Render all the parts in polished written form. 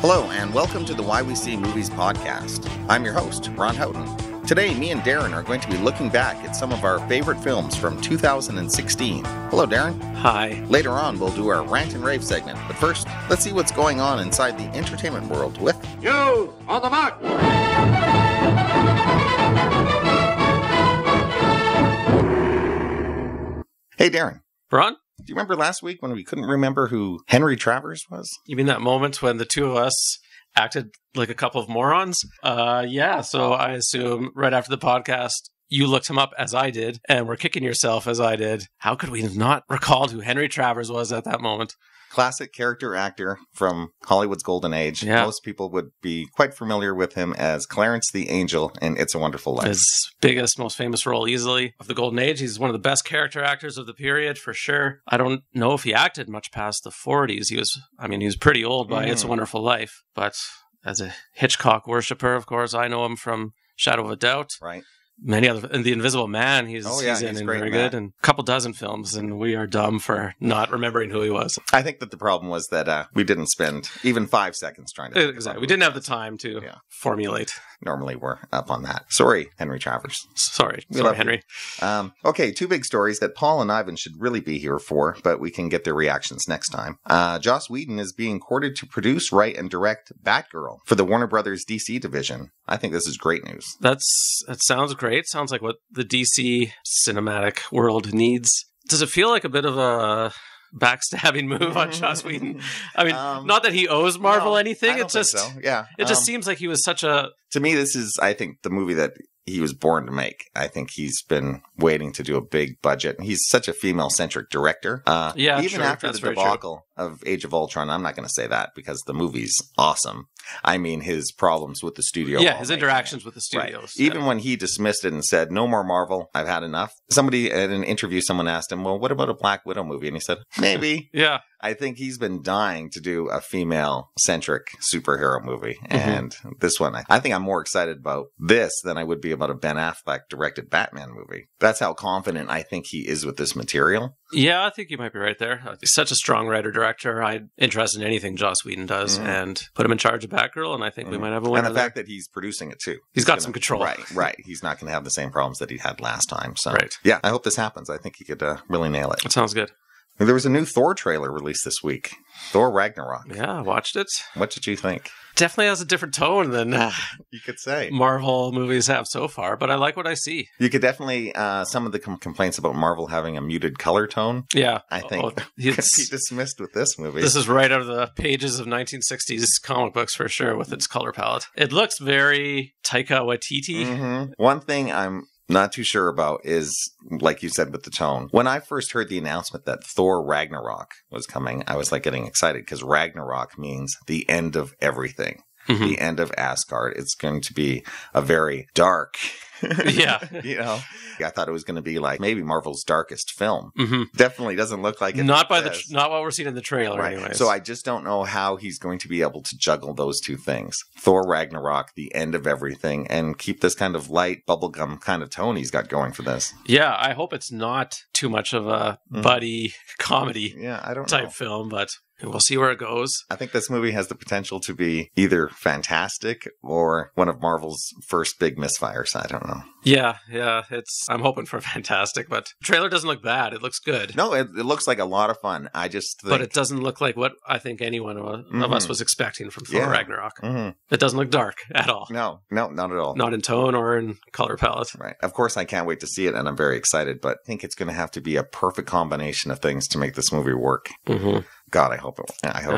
Hello, and welcome to the Why We See Movies podcast. I'm your host, Ron.Tower. Today, me and Darren are going to be looking back at some of our favorite films from 2016. Hello, Darren. Hi. Later on, we'll do our Rant and Rave segment, but first, let's see what's going on inside the entertainment world with... You, on the mark! Hey, Darren. Ron? Do you remember last week when we couldn't remember who Henry Travers was? You mean that moment when the two of us acted like a couple of morons? Yeah, so I assume right after the podcast, you looked him up as I did, and were kicking yourself as I did. How could we have not recalled who Henry Travers was at that moment? Classic character actor from Hollywood's golden age. Yeah. Most people would be quite familiar with him as Clarence the Angel in It's a Wonderful Life. His biggest, most famous role easily of the golden age. He's one of the best character actors of the period, for sure. I don't know if he acted much past the 40s. He was pretty old by It's a Wonderful Life. But as a Hitchcock worshiper, of course, I know him from Shadow of a Doubt. Right. Many other, and The Invisible Man, he's in and very good, and a couple dozen films, and we are dumb for not remembering who he was. I think that the problem was that we didn't spend even 5 seconds trying to... Exactly. We didn't have the time to formulate. Normally we're up on that. Sorry, Henry Travers. Sorry, Henry. Okay, two big stories that Paul and Ivan should really be here for, but we can get their reactions next time. Joss Whedon is being courted to produce, write, and direct Batgirl for the Warner Brothers DC division. I think this is great news. That sounds great. Sounds like what the DC cinematic world needs. Does it feel like a bit of a backstabbing move on Joss Whedon? I mean, not that he owes Marvel anything. It just seems like he was such a... To me, this is, I think, the movie that he was born to make. I think he's been waiting to do a big budget. He's such a female-centric director. Even after the debacle of Age of Ultron, I'm not going to say that because the movie's awesome. I mean, his problems with the studio. Yeah, his interactions with the studios. Right. Even when he dismissed it and said, no more Marvel, I've had enough. Somebody at an interview, someone asked him, well, what about a Black Widow movie? And he said, maybe. Yeah. I think he's been dying to do a female-centric superhero movie. And this one, I think I'm more excited about this than I would be about a Ben Affleck-directed Batman movie. That's how confident I think he is with this material. Yeah, I think you might be right there. He's such a strong writer-director. I'm interested in anything Joss Whedon does, and put him in charge of Batgirl, and I think we might have a winner. And the fact that he's producing it, too. He's got some control. Right. He's not going to have the same problems that he had last time. So, right. Yeah, I hope this happens. I think he could really nail it. That sounds good. There was a new Thor trailer released this week. Thor Ragnarok. Yeah, I watched it. What did you think? Definitely has a different tone than you could say Marvel movies have so far, but I like what I see. You could definitely, some of the complaints about Marvel having a muted color tone. Yeah. I think could be dismissed with this movie. This is right out of the pages of 1960s comic books for sure with its color palette. It looks very Taika Waititi. One thing I'm not too sure about is, like you said, with the tone. When I first heard the announcement that Thor Ragnarok was coming, I was like getting excited because Ragnarok means the end of everything. The end of Asgard. It's going to be a very dark... I thought it was going to be like maybe Marvel's darkest film. Definitely doesn't look like it. Not what we're seeing in the trailer, anyways. So I just don't know how he's going to be able to juggle those two things. Thor Ragnarok, the end of everything, and keep this kind of light bubblegum kind of tone he's got going for this. Yeah, I hope it's not too much of a buddy comedy type film, but we'll see where it goes. I think this movie has the potential to be either fantastic or one of Marvel's first big misfires. I don't know. Yeah. I'm hoping for fantastic, but the trailer doesn't look bad. It looks good. No, it looks like a lot of fun. I just think... But it doesn't look like what I think anyone of us was expecting from Thor Ragnarok. It doesn't look dark at all. No, not at all. Not in tone or in color palette. Right. Of course, I can't wait to see it, and I'm very excited, but I think it's going to have to be a perfect combination of things to make this movie work. God, I hope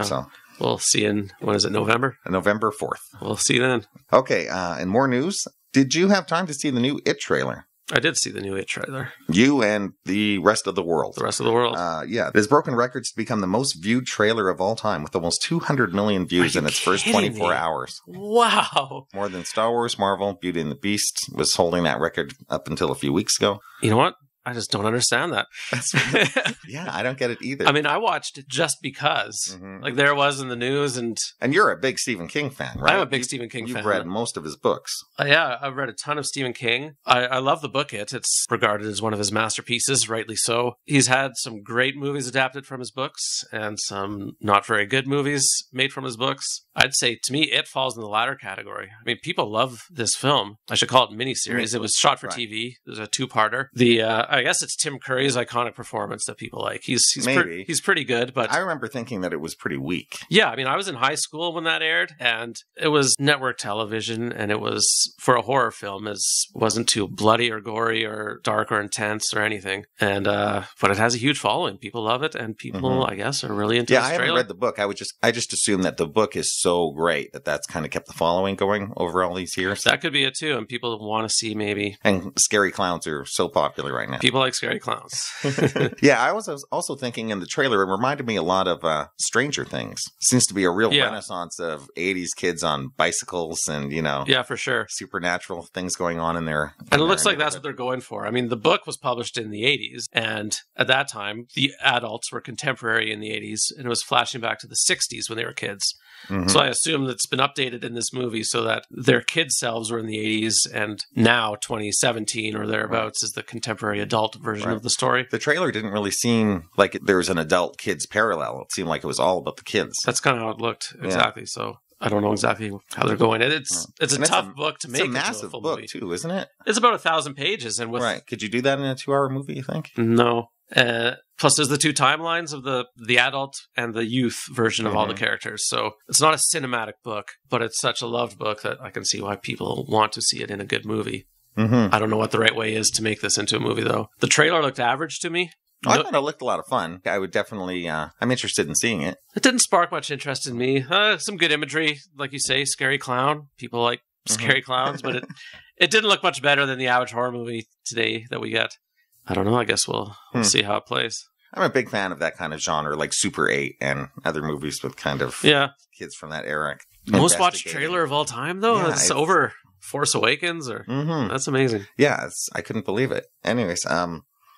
so. We'll see when is it, November? November 4th. We'll see then. Okay, and more news. Did you have time to see the new It trailer? I did see the new It trailer. You and the rest of the world. The rest of the world. Yeah. It has broken records to become the most viewed trailer of all time with almost 200 million views in its first 24 hours. Wow. More than Star Wars, Marvel, Beauty and the Beast was holding that record up until a few weeks ago. You know what? I just don't understand that. Yeah, I don't get it either. I mean, I watched it just because. Like, there it was in the news. And you're a big Stephen King fan, right? I'm a big Stephen King fan. You've read most of his books. Yeah, I've read a ton of Stephen King. I love the book It. It's regarded as one of his masterpieces, rightly so. He's had some great movies adapted from his books and some not very good movies made from his books. I'd say, to me, It falls in the latter category. I mean, people love this film. I should call it a miniseries. It was shot for TV. There's a two-parter. I guess it's Tim Curry's iconic performance that people like. He's pretty good, but I remember thinking that it was pretty weak. Yeah, I mean, I was in high school when that aired, and it was network television, and it was, for a horror film, wasn't too bloody or gory or dark or intense or anything. And but it has a huge following. People love it, and people, I guess, are really into. Yeah, I haven't read the book. I just assumed that the book is so great that's kind of kept the following going over all these years. That could be it too, and people want to see maybe. And scary clowns are so popular right now. People like scary clowns. Yeah, I was also thinking in the trailer, it reminded me a lot of Stranger Things. Seems to be a real renaissance of 80s kids on bicycles and, Yeah, for sure. Supernatural things going on in there. And it looks like that's what they're going for. I mean, the book was published in the 80s, and at that time, the adults were contemporary in the 80s, and it was flashing back to the 60s when they were kids. So I assume that's been updated in this movie so that their kid selves were in the 80s, and now 2017 or thereabouts is the contemporary adult version of the story. The trailer didn't really seem like there was an adult-kids parallel. It seemed like it was all about the kids. That's kind of how it looked, exactly. Yeah. So I don't know exactly how they're going. It's a tough book to make. It's a massive book, too, isn't it? It's about 1,000 pages. And Could you do that in a 2-hour movie, you think? No. Plus, there's the two timelines of the adult and the youth version of all the characters. So it's not a cinematic book, but it's such a loved book that I can see why people want to see it in a good movie. I don't know what the right way is to make this into a movie, though. The trailer looked average to me. I thought it looked a lot of fun. I would definitely, I'm interested in seeing it. It didn't spark much interest in me. Some good imagery, like you say, scary clown. People like scary clowns, but it didn't look much better than the average horror movie today that we get. I don't know. I guess we'll see how it plays. I'm a big fan of that kind of genre, like Super 8 and other movies with kind of kids from that era. Most watched trailer of all time, though? Yeah, it's over Force Awakens? Or That's amazing. Yeah, I couldn't believe it. Anyways,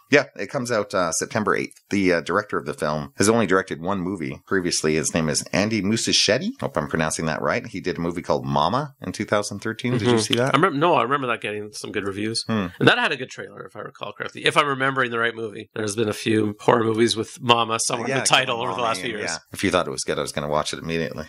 yeah, it comes out September 8th. The director of the film has only directed one movie previously. His name is Andy Muschietti. Hope I'm pronouncing that right. He did a movie called Mama in 2013. Did you see that? I remember that getting some good reviews. And that had a good trailer, if I recall correctly. If I'm remembering the right movie. There's been a few horror movies with Mama somewhere in the title over the last few years. Yeah. If you thought it was good, I was going to watch it immediately.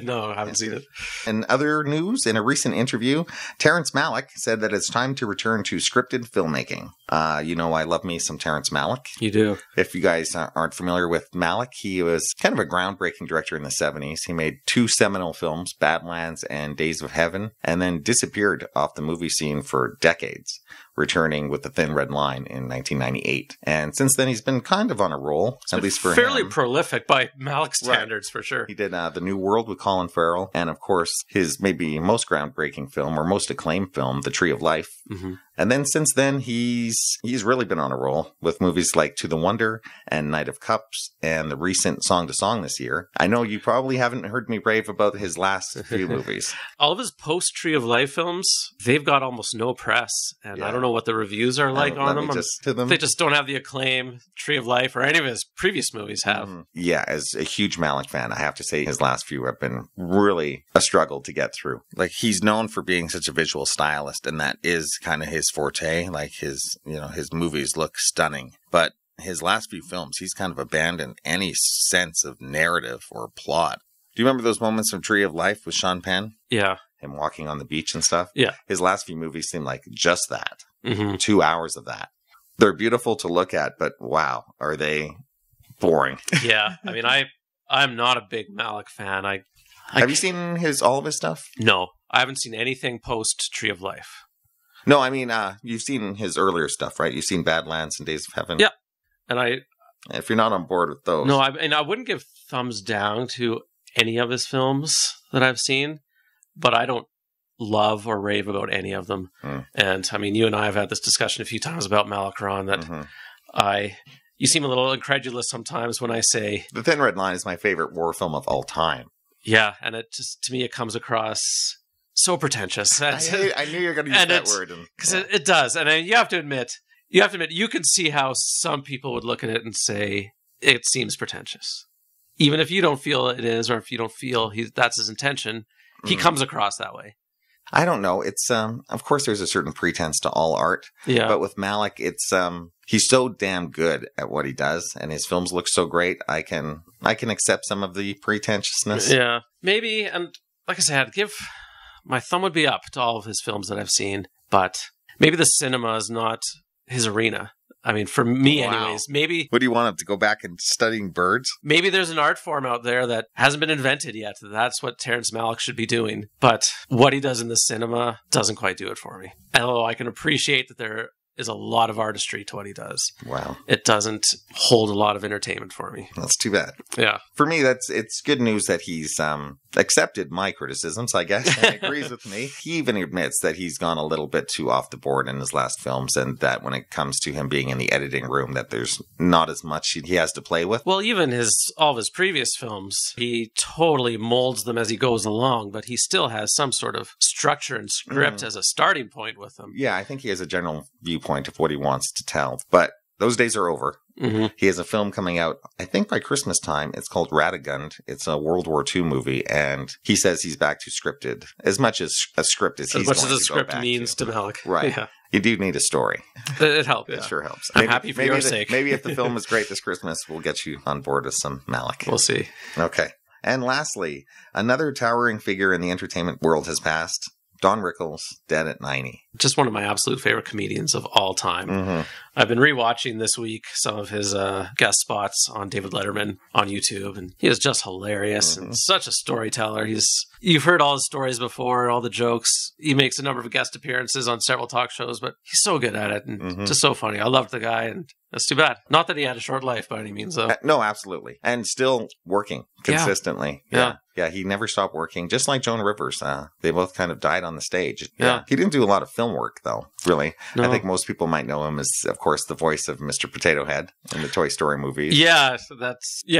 No, I haven't seen it. In other news, in a recent interview, Terence Malick said that it's time to return to scripted filmmaking. I love me some Terence Malick. You do. If you guys aren't familiar with Malick, he was kind of a groundbreaking director in the 70s. He made 2 seminal films, Badlands and Days of Heaven, and then disappeared off the movie scene for decades, returning with The Thin Red Line in 1998. And since then, he's been kind of on a roll, at least for fairly him. Prolific by Malick standards, for sure. He did The New World with Colin Farrell, and of course, his maybe most groundbreaking film, or most acclaimed film, The Tree of Life. And then since then, he's really been on a roll with movies like To the Wonder and Night of Cups and the recent Song to Song this year. I know you probably haven't heard me rave about his last few movies. All of his post-Tree of Life films, they've got almost no press, and I don't know what the reviews are like on them. They just don't have the acclaim Tree of Life or any of his previous movies have. Yeah, as a huge Malick fan, I have to say his last few have been really a struggle to get through. Like, he's known for being such a visual stylist, and that is kind of his forte. Like, his movies look stunning, but his last few films, he's kind of abandoned any sense of narrative or plot. Do you remember those moments from Tree of Life with Sean Penn? Yeah. Him walking on the beach and stuff? Yeah. His last few movies seem like just that. 2 hours of that. They're beautiful to look at, but wow, are they boring. Yeah. I mean, I'm not a big Malick fan. Have you seen all of his stuff? No. I haven't seen anything post Tree of Life. No, I mean, you've seen his earlier stuff, right? You've seen Badlands and Days of Heaven. Yeah. And if you're not on board with those. No, I wouldn't give thumbs down to any of his films that I've seen, but I don't love or rave about any of them. And I mean, you and I have had this discussion a few times about Malick, Ron, that you seem a little incredulous sometimes when I say The Thin Red Line is my favorite war film of all time. Yeah, and it just, to me, it comes across so pretentious. I knew you were going to use that word. Because it does. And you have to admit, you have to admit, you can see how some people would look at it and say, it seems pretentious. Even if you don't feel it is, or if you don't feel that's his intention, he comes across that way. I don't know. It's, of course, there's a certain pretense to all art. Yeah. But with Malick, it's, he's so damn good at what he does, and his films look so great. I can accept some of the pretentiousness. Yeah. Maybe, and like I said, my thumb would be up to all of his films that I've seen, but maybe the cinema is not his arena. I mean, for me anyways, maybe... What do you want him to go back and studying birds? Maybe there's an art form out there that hasn't been invented yet. That's what Terence Malick should be doing. But what he does in the cinema doesn't quite do it for me. Although I can appreciate that there is a lot of artistry to what he does. Wow. It doesn't hold a lot of entertainment for me. That's too bad. Yeah. For me, it's good news that he's accepted my criticisms, I guess, and agrees with me. He even admits that he's gone a little bit too off the board in his last films, and that when it comes to him being in the editing room, that there's not as much he has to play with. Well, even all of his previous films, he totally molds them as he goes along, but he still has some sort of structure and script as a starting point with them. Yeah, I think he has a general viewpoint of what he wants to tell, but those days are over. Mm-hmm. He has a film coming out, I think by Christmas time. It's called Ragnarok. It's a World War II movie, and he says he's back to scripted. As much as a script as he's going to go back to. As much as a script means to Malick. Right. Yeah. You do need a story. It helps. It sure helps. I'm happy for your sake. Maybe if the film is great this Christmas, we'll get you on board with some Malick. We'll see. Okay. And lastly, another towering figure in the entertainment world has passed. Don Rickles, dead at 90. Just one of my absolute favorite comedians of all time. Mm-hmm. I've been rewatching this week some of his guest spots on David Letterman on YouTube, and he is just hilarious and such a storyteller. You've heard all his stories before, all the jokes. He makes a number of guest appearances on several talk shows, but he's so good at it and just so funny. I loved the guy, and that's too bad. Not that he had a short life by any means, though. No, absolutely. And still working consistently. Yeah, he never stopped working, just like Joan Rivers. They both kind of died on the stage. Yeah. He didn't do a lot of film work, though, really. No. I think most people might know him as, of course, the voice of Mr. Potato Head in the Toy Story movies. Yeah,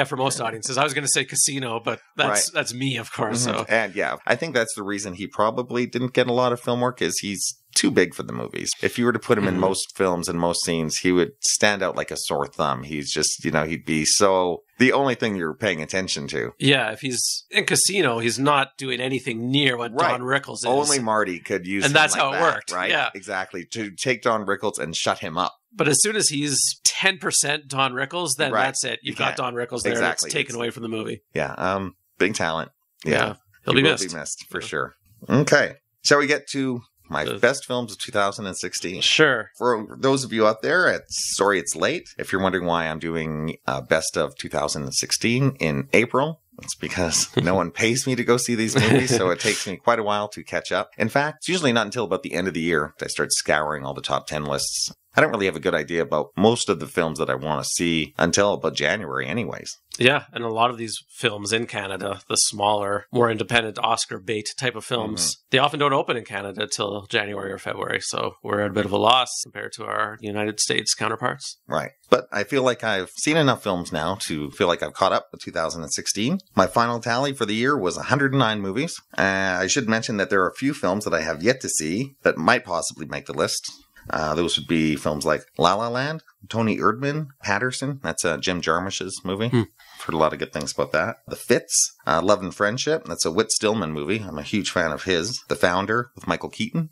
for most audiences. I was going to say Casino, but that's me, of course. So. And yeah, I think that's the reason he probably didn't get a lot of film work, is he's too big for the movies. If you were to put him in most films and most scenes, he would stand out like a sore thumb. He's just, he'd be so... the only thing you're paying attention to. Yeah, if he's in Casino, he's not doing anything near what Don Rickles is. Only Marty could use him. And that's how it worked. Right? Yeah. Exactly. To take Don Rickles and shut him up. But as soon as he's 10% Don Rickles, then that's it. You've got Don Rickles there. Exactly. It's taken away from the movie. Yeah. Big talent. Yeah. He'll be missed. Will be missed, for sure. Okay. Shall we get to my best films of 2016? Sure. For those of you out there, sorry it's late. If you're wondering why I'm doing best of 2016 in April, it's because no one pays me to go see these movies, so it takes me quite a while to catch up. In fact, it's usually not until about the end of the year that I start scouring all the top 10 lists. I don't really have a good idea about most of the films that I want to see until about January anyways. Yeah, and a lot of these films in Canada, the smaller, more independent Oscar bait type of films, they often don't open in Canada till January or February, so we're at a bit of a loss compared to our United States counterparts. Right, but I feel like I've seen enough films now to feel like I've caught up with 2016. My final tally for the year was 109 movies. I should mention that there are a few films that I have yet to see that might possibly make the list. Those would be films like La La Land, Tony Erdmann, Patterson. That's Jim Jarmusch's movie. Heard a lot of good things about that. The Fits, Love and Friendship. That's a Whit Stillman movie. I'm a huge fan of his. The Founder with Michael Keaton.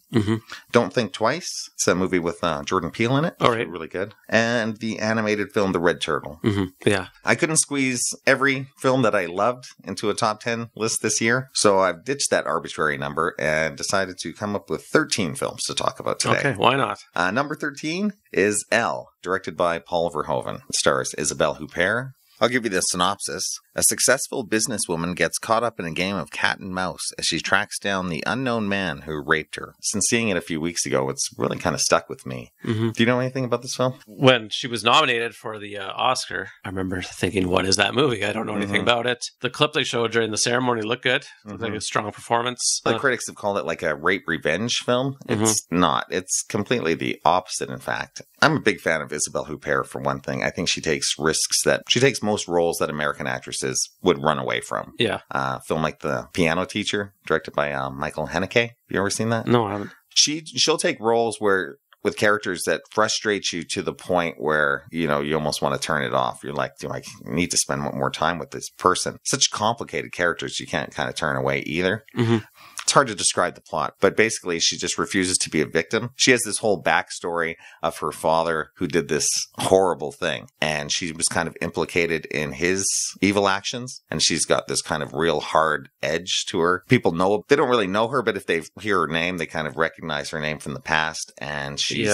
Don't Think Twice. It's a movie with Jordan Peele in it. All right. Really good. And the animated film The Red Turtle. Yeah. I couldn't squeeze every film that I loved into a top 10 list this year, so I've ditched that arbitrary number and decided to come up with 13 films to talk about today. Okay, why not? Number 13 is Elle, directed by Paul Verhoeven. It stars Isabelle Huppert. I'll give you the synopsis. A successful businesswoman gets caught up in a game of cat and mouse as she tracks down the unknown man who raped her. Since seeing it a few weeks ago, it's really kind of stuck with me. Do you know anything about this film? When she was nominated for the Oscar, I remember thinking, what is that movie? I don't know anything about it. The clip they showed during the ceremony looked good. Looked like a strong performance. The critics have called it like a rape revenge film. It's not. It's completely the opposite, in fact. I'm a big fan of Isabelle Huppert, for one thing. I think she takes risks that she takes most roles that American actresses would run away from. Yeah. Film like The Piano Teacher, directed by Michael Haneke. Have you ever seen that? No, I haven't. She'll take roles where with characters that frustrate you to the point where, you almost want to turn it off. You're like, do I need to spend more time with this person? Such complicated characters you can't kind of turn away either. Mm-hmm. It's hard to describe the plot, but basically she just refuses to be a victim. She has this whole backstory of her father who did this horrible thing, and she was kind of implicated in his evil actions, and she's got this kind of real hard edge to her. People they don't really know her, but if they hear her name, they kind of recognize her name from the past, and she's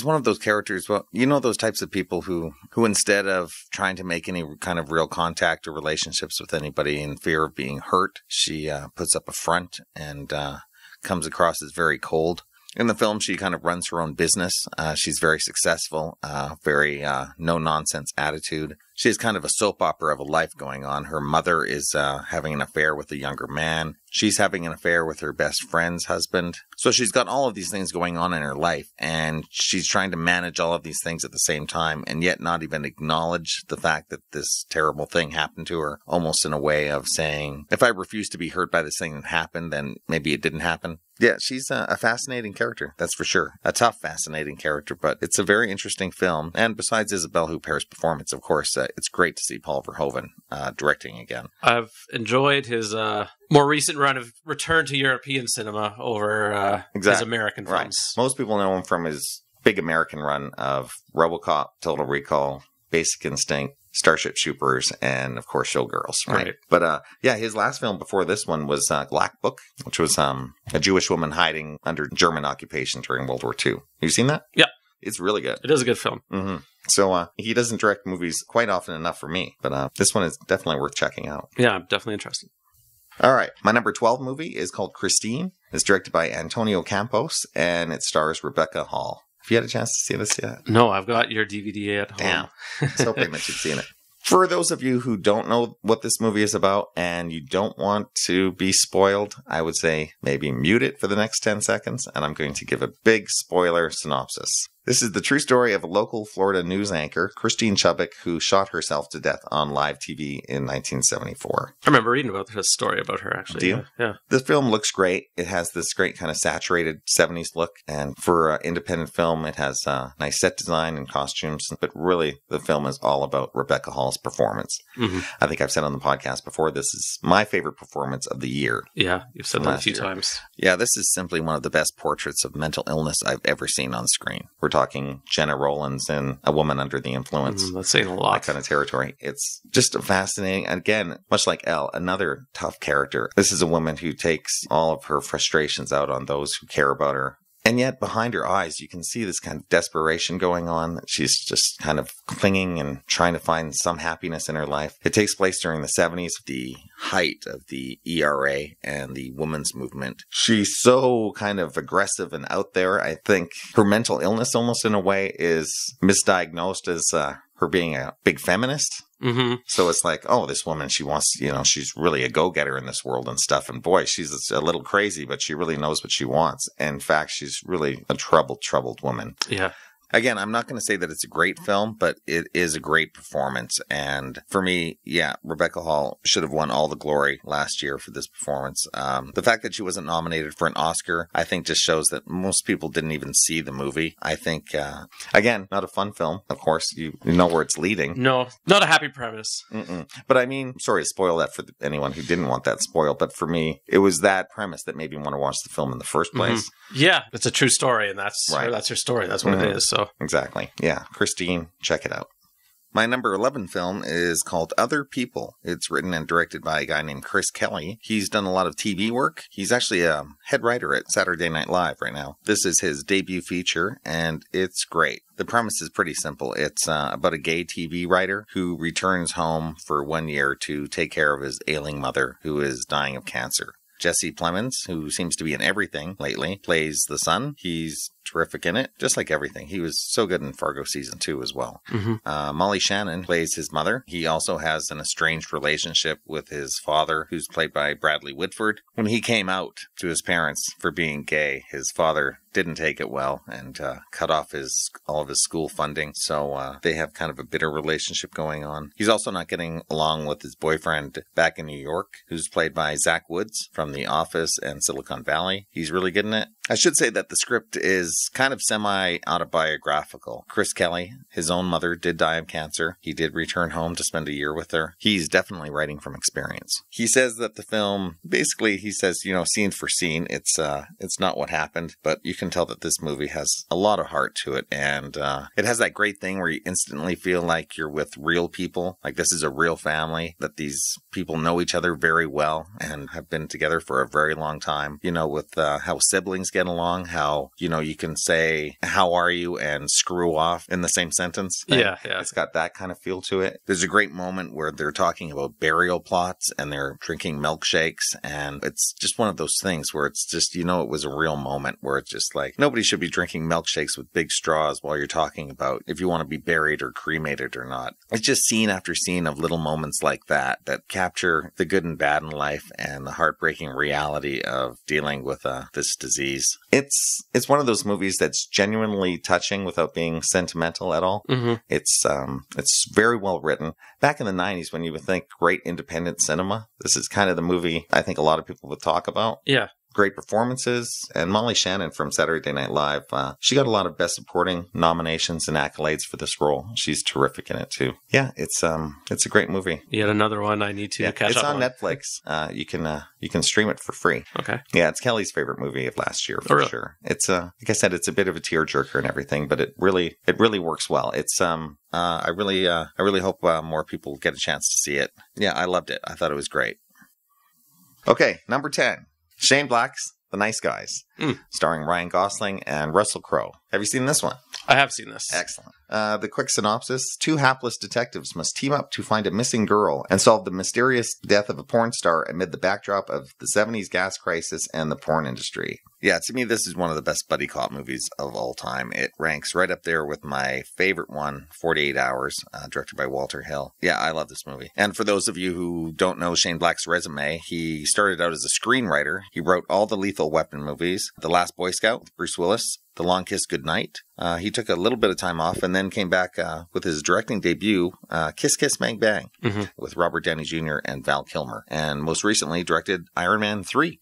one of those characters. Well, those types of people who instead of trying to make any kind of real contact or relationships with anybody in fear of being hurt, she puts up a front and comes across as very cold. In the film, she kind of runs her own business. She's very successful, very no-nonsense attitude. She has kind of a soap opera of a life going on. Her mother is having an affair with a younger man. She's having an affair with her best friend's husband. So she's got all of these things going on in her life, and she's trying to manage all of these things at the same time, and yet not even acknowledge the fact that this terrible thing happened to her, almost in a way of saying, if I refuse to be hurt by this thing that happened, then maybe it didn't happen. Yeah, she's a fascinating character, that's for sure. A tough, fascinating character, but it's a very interesting film. And besides Isabelle Huppert's performance, of course, it's great to see Paul Verhoeven directing again. I've enjoyed his more recent run of return to European cinema over his American films. Right. Most people know him from his big American run of RoboCop, Total Recall, Basic Instinct, Starship Troopers, and of course Showgirls, right? But his last film before this one was Black Book, which was a Jewish woman hiding under German occupation during World War II. Have you seen that? Yeah. It's really good. It is a good film. Mm-hmm. So he doesn't direct movies quite often enough for me, but this one is definitely worth checking out. Yeah, I'm definitely interested. All right. My number 12 movie is called Christine. It's directed by Antonio Campos, and it stars Rebecca Hall. Have you had a chance to see this yet? No, I've got your DVD at home. Damn. I was hoping that you'd seen it. For those of you who don't know what this movie is about and you don't want to be spoiled, I would say maybe mute it for the next 10 seconds, and I'm going to give a big spoiler synopsis. This is the true story of a local Florida news anchor, Christine Chubbuck, who shot herself to death on live TV in 1974. I remember reading about this story about her, actually. Do you? Yeah. This film looks great. It has this great kind of saturated 70s look. And for an independent film, it has nice set design and costumes. But really, the film is all about Rebecca Hall's performance. Mm-hmm. I think I've said on the podcast before, this is my favorite performance of the year. Yeah, you've said that a few times. Yeah, this is simply one of the best portraits of mental illness I've ever seen on screen. We're talking Jenna Rollins in A Woman Under the Influence. That's saying a lot. That kind of territory. It's just fascinating. Again, much like Elle, another tough character. This is a woman who takes all of her frustrations out on those who care about her. And yet behind her eyes, you can see this kind of desperation going on. She's just kind of clinging and trying to find some happiness in her life. It takes place during the 70s, the height of the ERA and the women's movement. She's so kind of aggressive and out there. I think her mental illness almost in a way is misdiagnosed as her being a big feminist. Mm-hmm. So it's like, oh, this woman, she wants, she's really a go-getter in this world and stuff. And boy, she's a little crazy, but she really knows what she wants. In fact, she's really a troubled woman. Yeah. Again, I'm not going to say that it's a great film, but it is a great performance. And for me, yeah, Rebecca Hall should have won all the glory last year for this performance. The fact that she wasn't nominated for an Oscar, I think just shows that most people didn't even see the movie. I think, again, not a fun film, of course. You know where it's leading. No, not a happy premise. Mm-mm. But I mean, sorry to spoil that for anyone who didn't want that spoiled, but for me, it was that premise that made me want to watch the film in the first place. Mm-hmm. Yeah, it's a true story, and that's her story. That's what it is, so. Exactly. Yeah. Christine, check it out. My number 11 film is called Other People. It's written and directed by a guy named Chris Kelly. He's done a lot of TV work. He's actually a head writer at Saturday Night Live right now. This is his debut feature, and it's great. The premise is pretty simple. It's about a gay TV writer who returns home for 1 year to take care of his ailing mother who is dying of cancer. Jesse Plemons, who seems to be in everything lately, plays the son. He's terrific in it, just like everything. He was so good in Fargo season 2 as well. Mm-hmm. Molly Shannon plays his mother. He also has an estranged relationship with his father, who's played by Bradley Whitford. When he came out to his parents for being gay, his father didn't take it well and cut off all of his school funding. So they have kind of a bitter relationship going on. He's also not getting along with his boyfriend back in New York, who's played by Zach Woods from The Office and Silicon Valley. He's really good in it. I should say that the script is is kind of semi-autobiographical. Chris Kelly, his own mother, did die of cancer. He did return home to spend a year with her. He's definitely writing from experience. He says that the film, basically, he says, scene for scene, it's not what happened, but you can tell that this movie has a lot of heart to it, and it has that great thing where you instantly feel like you're with real people, like this is a real family, that these people know each other very well and have been together for a very long time, with how siblings get along, how, you can say, how are you, and screw off in the same sentence. Yeah. It's got that kind of feel to it. There's a great moment where they're talking about burial plots and they're drinking milkshakes, and it's just one of those things where it's just, it was a real moment where it's just like, nobody should be drinking milkshakes with big straws while you're talking about if you want to be buried or cremated or not. It's just scene after scene of little moments like that capture the good and bad in life and the heartbreaking reality of dealing with this disease. It's one of those movies that's genuinely touching without being sentimental at all. Mm-hmm. It's very well written. Back in the 90s, when you would think great independent cinema, this is kind of the movie I think a lot of people would talk about. Yeah. Great performances, and Molly Shannon from Saturday Night Live, she got a lot of Best Supporting nominations and accolades for this role. She's terrific in it too. Yeah, it's a great movie. Yet another one I need to catch up on. It's on Netflix. You can stream it for free. Okay. Yeah, it's Kelly's favorite movie of last year for sure. It's like I said, it's a bit of a tearjerker and everything, but it really works well. It's I really hope more people get a chance to see it. Yeah, I loved it. I thought it was great. Okay, number 10. Shane Black's The Nice Guys, starring Ryan Gosling and Russell Crowe. Have you seen this one? I have seen this. Excellent. The quick synopsis: two hapless detectives must team up to find a missing girl and solve the mysterious death of a porn star amid the backdrop of the 70s gas crisis and the porn industry. Yeah, to me, this is one of the best buddy cop movies of all time. It ranks right up there with my favorite one, 48 Hours, directed by Walter Hill. Yeah, I love this movie. And for those of you who don't know Shane Black's resume, he started out as a screenwriter. He wrote all the Lethal Weapon movies, The Last Boy Scout with Bruce Willis, The Long Kiss Goodnight. He took a little bit of time off and then came back with his directing debut, Kiss Kiss Bang Bang, with Robert Downey Jr. and Val Kilmer. And most recently directed Iron Man 3.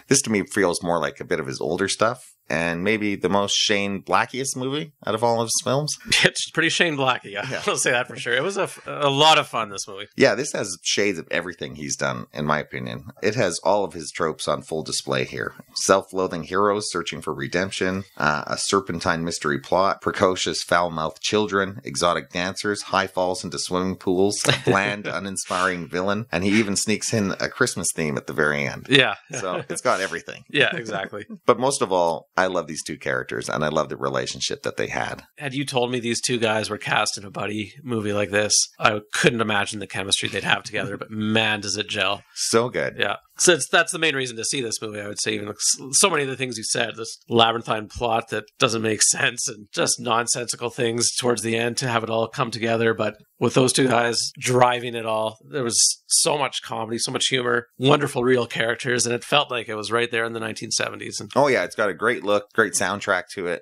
This to me feels more like a bit of his older stuff, and maybe the most Shane Blackiest movie out of all of his films. It's pretty Shane Blacky, yeah. I'll say that for sure. It was a lot of fun, this movie. Yeah, this has shades of everything he's done, in my opinion. It has all of his tropes on full display here. Self-loathing heroes searching for redemption, a serpentine mystery plot, precocious foul-mouthed children, exotic dancers, high falls into swimming pools, a bland, uninspiring villain, and he even sneaks in a Christmas theme at the very end. Yeah. So it's got everything. Yeah, exactly. But most of all, I love these two characters, and I love the relationship that they had. Had you told me these two guys were cast in a buddy movie like this, I couldn't imagine the chemistry they'd have together, but man, does it gel. So good. Yeah. So that's the main reason to see this movie, I would say. Even so many of the things you said, this labyrinthine plot that doesn't make sense and just nonsensical things towards the end to have it all come together. But with those two guys driving it all, there was so much comedy, so much humor, wonderful real characters, and it felt like it was right there in the 1970s. And oh yeah, it's got a great look, great soundtrack to it.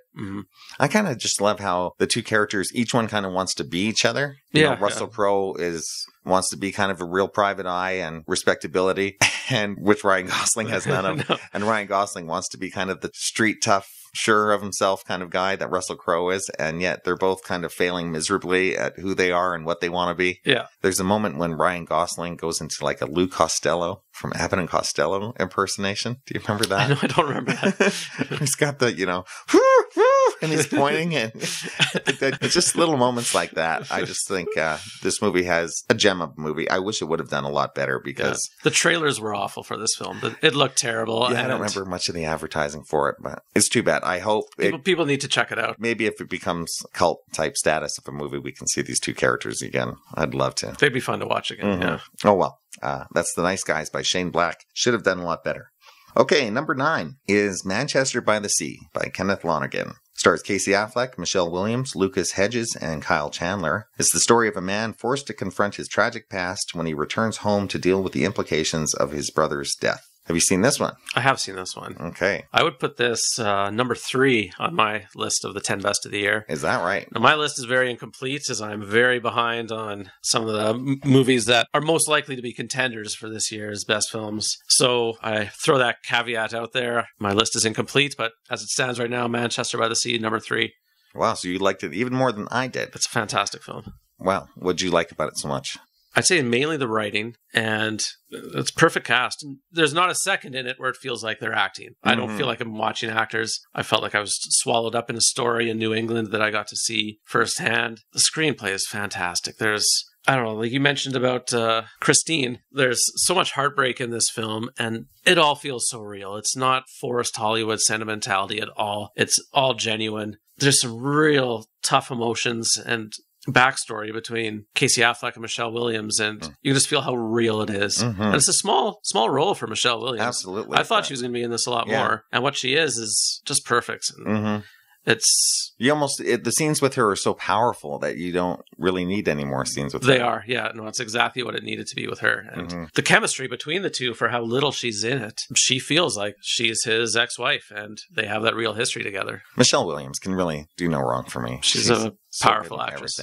I kind of just love how the two characters, each one kind of wants to be each other. You know, Russell Crowe wants to be kind of a real private eye and respectability, and which Ryan Gosling has none of. No. And Ryan Gosling wants to be kind of the street tough, sure of himself kind of guy that Russell Crowe is, and yet they're both kind of failing miserably at who they are and what they want to be. Yeah. There's a moment when Ryan Gosling goes into like a Lou Costello from Abbott and Costello impersonation. Do you remember that? I don't remember that. He's got the, and he's pointing, and it's just little moments like that. I just think this movie has a gem of a movie. I wish it would have done a lot better because the trailers were awful for this film. It looked terrible. Yeah, I don't remember much of the advertising for it, but it's too bad. I hope people need to check it out. Maybe if it becomes cult type status of a movie, we can see these two characters again. I'd love to. They'd be fun to watch again. Yeah. Oh well, that's The Nice Guys by Shane Black. Should have done a lot better. Okay, number 9 is Manchester by the Sea by Kenneth Lonergan. Stars Casey Affleck, Michelle Williams, Lucas Hedges, and Kyle Chandler. It's the story of a man forced to confront his tragic past when he returns home to deal with the implications of his brother's death. Have you seen this one? I have seen this one. Okay. I would put this number 3 on my list of the 10 best of the year. Is that right? Now, my list is very incomplete as I'm very behind on some of the movies that are most likely to be contenders for this year's best films. So I throw that caveat out there. My list is incomplete, but as it stands right now, Manchester by the Sea, number 3. Wow, so you liked it even more than I did. It's a fantastic film. Wow. What did you like about it so much? I'd say mainly the writing, and it's perfect cast. There's not a second in it where it feels like they're acting. I don't feel like I'm watching actors. I felt like I was swallowed up in a story in New England that I got to see firsthand. The screenplay is fantastic. There's, I don't know, like you mentioned about Christine, there's so much heartbreak in this film, and it all feels so real. It's not forced Hollywood sentimentality at all. It's all genuine. There's some real tough emotions and backstory between Casey Affleck and Michelle Williams, and you can just feel how real it is. And it's a small role for Michelle Williams. Absolutely. I thought she was going to be in this a lot more, and what she is just perfect. It's you almost the scenes with her are so powerful that you don't really need any more scenes with her. They are, yeah. No, it's exactly what it needed to be with her, and the chemistry between the two for how little she's in it. She feels like she's his ex-wife, and they have that real history together. Michelle Williams can really do no wrong for me. She's a powerful actress.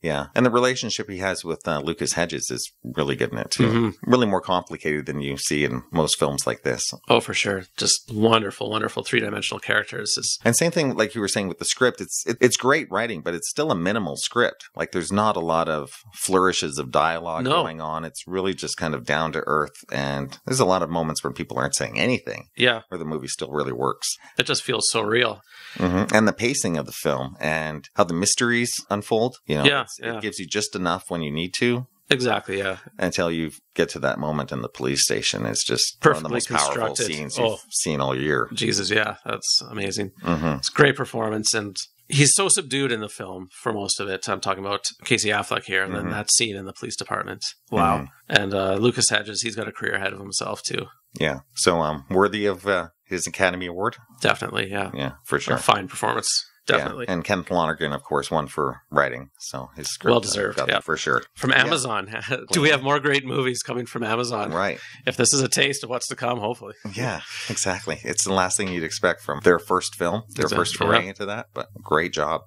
Yeah, and the relationship he has with Lucas Hedges is really good in it too. Really more complicated than you see in most films like this. Oh, for sure. Just wonderful, wonderful three-dimensional characters. And same thing, like you were saying with the script. It's great writing, but it's still a minimal script. Like there's not a lot of flourishes of dialogue going on. It's really just kind of down to earth, and there's a lot of moments where people aren't saying anything. Yeah, where the movie still really works. It just feels so real. And the pacing of the film and how the mysteries unfold. You know, it gives you just enough when you need to. Exactly, yeah. Until you get to that moment in the police station. It's just perfectly one of the most powerful scenes you've seen all year. Jesus, yeah. That's amazing. It's a great performance, and he's so subdued in the film for most of it. I'm talking about Casey Affleck here, and then that scene in the police department. Wow. And Lucas Hedges, he's got a career ahead of himself, too. Yeah. So worthy of his Academy Award? Definitely, yeah. Yeah, for sure. A fine performance. Definitely. Yeah. And Kenneth Lonergan, of course, won for writing. So his script well-deserved, for sure. From Amazon. Do we have more great movies coming from Amazon? Right. If this is a taste of what's to come, hopefully. Yeah, exactly. It's the last thing you'd expect from their first film, their first foray into that. But great job.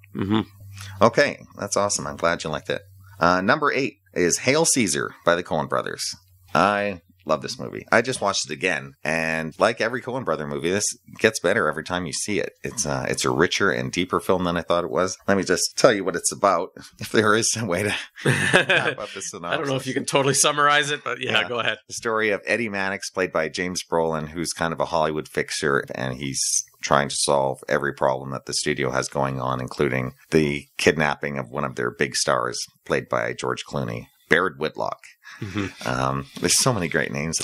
Okay, that's awesome. I'm glad you liked it. Number 8 is Hail Caesar by the Coen brothers. I love this movie. I just watched it again, and like every Coen brother movie, this gets better every time you see it. It's a richer and deeper film than I thought it was. Let me just tell you what it's about, if there is some way to wrap up the synopsis. I don't know if you can totally summarize it, but yeah, go ahead. The story of Eddie Mannix, played by James Brolin, who's kind of a Hollywood fixer, and he's trying to solve every problem that the studio has going on, including the kidnapping of one of their big stars, played by George Clooney, Baird Whitlock. There's so many great names.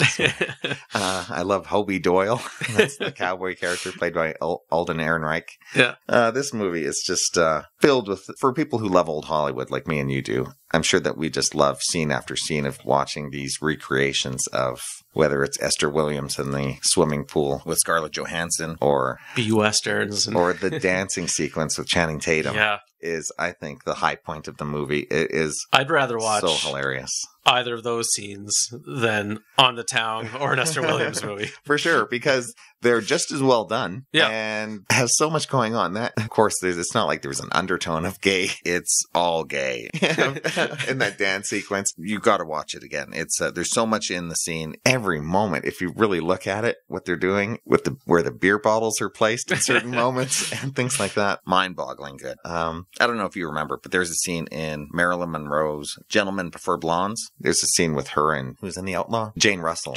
I love Hobie Doyle. That's the cowboy character played by Alden Ehrenreich. Yeah. This movie is just filled with, for people who love old Hollywood like me and you do, I'm sure that we just love scene after scene of watching these recreations of whether it's Esther Williams in the swimming pool with Scarlett Johansson or B-Westerns or the dancing sequence with Channing Tatum. Is, I think, the high point of the movie. It is I'd rather watch so hilarious. Either of those scenes than On the Town or an Esther Williams movie. For sure, because they're just as well done and have so much going on. That, of course, it's not like there's an undertone of gay. It's all gay. In that dance sequence, you got to watch it again. It's there's so much in the scene. Every moment, if you really look at it, what they're doing with where the beer bottles are placed in certain moments and things like that, mind-boggling good. I don't know if you remember, but there's a scene in Marilyn Monroe's Gentlemen Prefer Blondes. There's a scene with her and who's in The Outlaw? Jane Russell.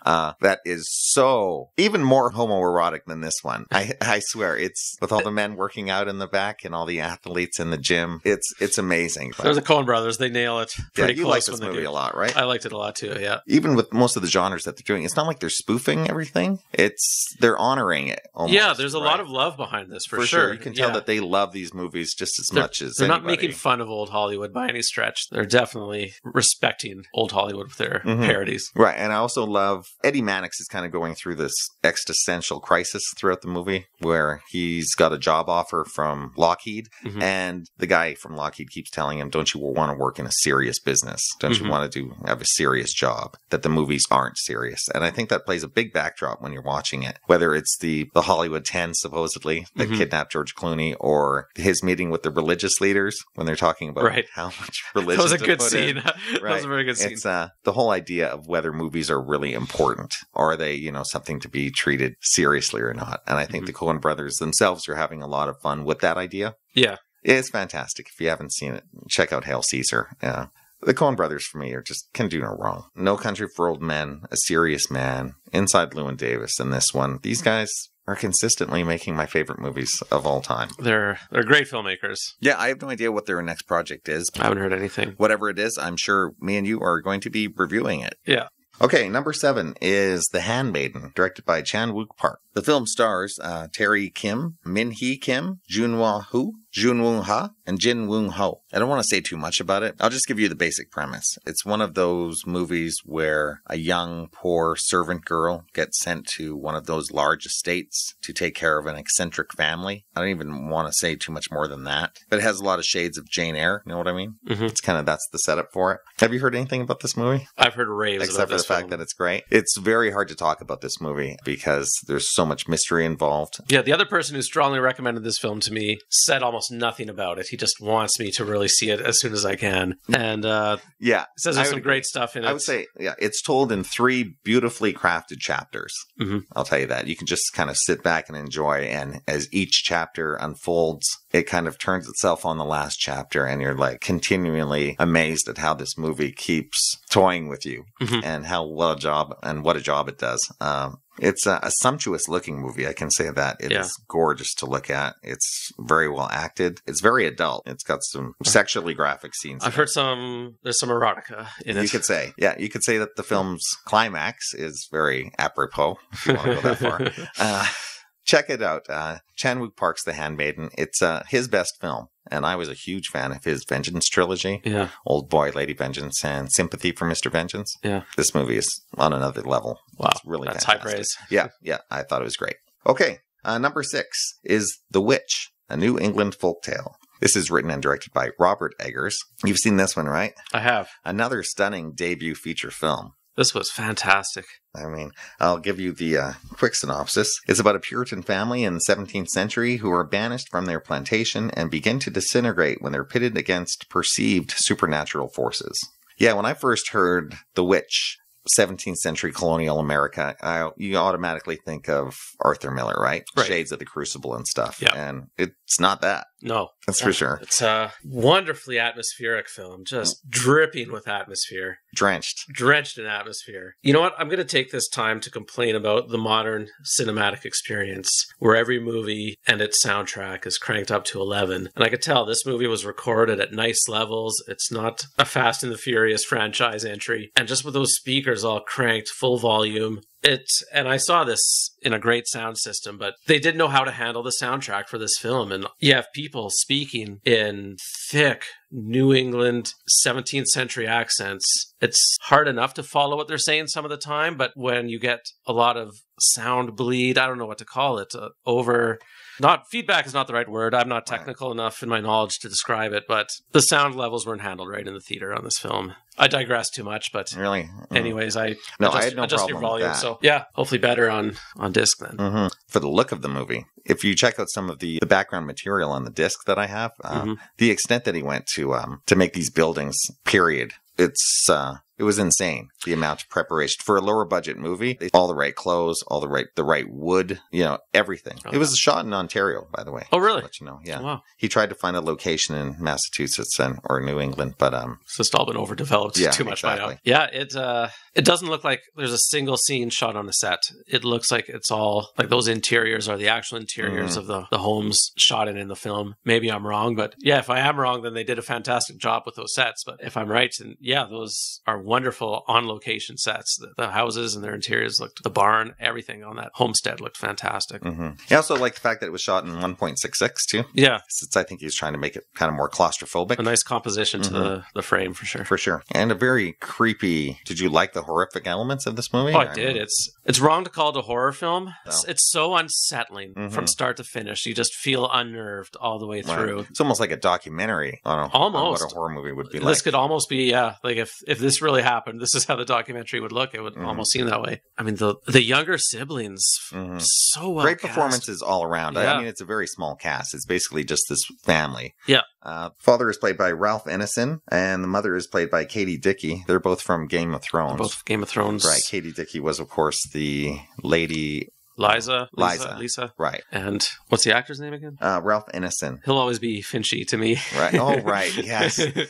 That is so even more homoerotic than this one. I swear, it's with all the men working out in the back and all the athletes in the gym. It's amazing. There's the Coen brothers. They nail it pretty you close. Like this movie a lot, right? I liked it a lot too, yeah. Even with most of the genres that they're doing, it's not like they're spoofing everything. They're honoring it almost. Yeah, there's a lot of love behind this, for sure. You can tell that they love these movies just as much as they're anybody. Not making fun of old Hollywood by any stretch. They're definitely respecting infecting old Hollywood with their parodies. Right. And I also love Eddie Mannix is kind of going through this existential crisis throughout the movie where he's got a job offer from Lockheed and the guy from Lockheed keeps telling him, don't you want to work in a serious business? Don't you want to have a serious job? That the movies aren't serious. And I think that plays a big backdrop when you're watching it, whether it's the Hollywood 10 supposedly that kidnapped George Clooney or his meeting with the religious leaders when they're talking about how much religion that was a good scene. That was a very good scene. It's the whole idea of whether movies are really important. Are they, something to be treated seriously or not? And I think the Coen brothers themselves are having a lot of fun with that idea. Yeah. It's fantastic. If you haven't seen it, check out Hail Caesar. Yeah. The Coen brothers, for me, can do no wrong. No Country for Old Men, A Serious Man, Inside Llewyn Davis, and this one. These guys are consistently making my favorite movies of all time. They're great filmmakers. Yeah, I have no idea what their next project is. I haven't heard anything. Whatever it is, I'm sure me and you are going to be reviewing it. Yeah. Okay, number 7 is The Handmaiden, directed by Chan-wook Park. The film stars Terry Kim, Min-hee Kim, Junwoo Hu, Junwoo Ha, and Jin Woon Ho. I don't want to say too much about it. I'll just give you the basic premise. It's one of those movies where a young, poor servant girl gets sent to one of those large estates to take care of an eccentric family. I don't even want to say too much more than that. But it has a lot of shades of Jane Eyre. You know what I mean? It's that's the setup for it. Have you heard anything about this movie? I've heard raves except for the fact that it's great. It's very hard to talk about this movie because there's so much mystery involved. Yeah, the other person who strongly recommended this film to me said almost nothing about it. He just wants me to really see it as soon as I can. And says there's some great stuff in it. I would say, it's told in 3 beautifully crafted chapters. I'll tell you that. You can just kind of sit back and enjoy. And as each chapter unfolds, it kind of turns itself on the last chapter. And you're like continually amazed at how this movie keeps toying with you and what a job it does. It's a sumptuous looking movie. I can say that. It is gorgeous to look at. It's very well acted. It's very adult. It's got some sexually graphic scenes. I've heard there's some erotica in it. You could say that the film's climax is very apropos, if you want to go that far. Check it out. Chan-wook Park's The Handmaiden. It's his best film. And I was a huge fan of his Vengeance trilogy. Yeah. Old Boy, Lady Vengeance, and Sympathy for Mr. Vengeance. Yeah. This movie is on another level. Wow. It's really That's fantastic. High praise. Yeah. I thought it was great. Okay. Number 6 is The Witch, a New England folktale. This is written and directed by Robert Eggers. You've seen this one, right? I have. Another stunning debut feature film. This was fantastic. I mean, I'll give you the quick synopsis. It's about a Puritan family in the 17th century who are banished from their plantation and begin to disintegrate when they're pitted against perceived supernatural forces. Yeah, when I first heard The Witch, 17th century colonial America, you automatically think of Arthur Miller, right? Shades of the Crucible and stuff. Yeah. And it's not that. No. That's for sure. It's a wonderfully atmospheric film, just dripping with atmosphere. Drenched in atmosphere. You know what? I'm going to take this time to complain about the modern cinematic experience where every movie and its soundtrack is cranked up to 11. And I could tell this movie was recorded at nice levels. It's not a Fast and the Furious franchise entry. And just with those speakers all cranked full volume, and I saw this in a great sound system, but they didn't know how to handle the soundtrack for this film. And you have people speaking in thick New England 17th century accents. It's hard enough to follow what they're saying some of the time, but when you get a lot of sound bleed, I don't know what to call it, feedback is not the right word. I'm not technical enough in my knowledge to describe it, but the sound levels weren't handled right in the theater on this film. I digress too much, but really, anyways, I had no problem with that. So yeah, hopefully better on disc then. For the look of the movie, if you check out some of the background material on the disc that I have, the extent that he went to make these buildings, period. It was insane, the amount of preparation for a lower budget movie. All the right clothes, all the right wood, everything. Okay. It was shot in Ontario, by the way. Oh, really? Let you know. Yeah. Oh, wow. He tried to find a location in Massachusetts or New England, but it's just all been overdeveloped too much by now. Yeah, it doesn't look like there's a single scene shot on the set. It looks like it's all like those interiors are the actual interiors of the homes shot in the film. Maybe I'm wrong, but yeah, if I am wrong, then they did a fantastic job with those sets. But if I'm right, then yeah, those are wonderful on-location sets. The houses and their interiors looked, the barn, everything on that homestead looked fantastic. I also like the fact that it was shot in 1.66 too. Yeah. Since I think he was trying to make it kind of more claustrophobic. A nice composition to the frame, for sure. For sure. And a very creepy... Did you like the horrific elements of this movie? Oh, I did. It's wrong to call it a horror film. No. It's so unsettling from start to finish. You just feel unnerved all the way through. Right. It's almost like a documentary on what a horror movie would be like. This could almost be, like if this really happened, this is how the documentary would look. It would almost seem that way. I mean, the younger siblings, so well Great cast. Performances all around. Yeah. I mean, it's a very small cast. It's basically just this family. Yeah. Father is played by Ralph Ineson, and the mother is played by Katie Dickey. They're both from Game of Thrones. Both Game of Thrones. Right. Katie Dickey was, of course, the lady... Lisa. Right. And what's the actor's name again? Ralph Ineson. He'll always be Finchy to me. Right. Oh, right. Yes. I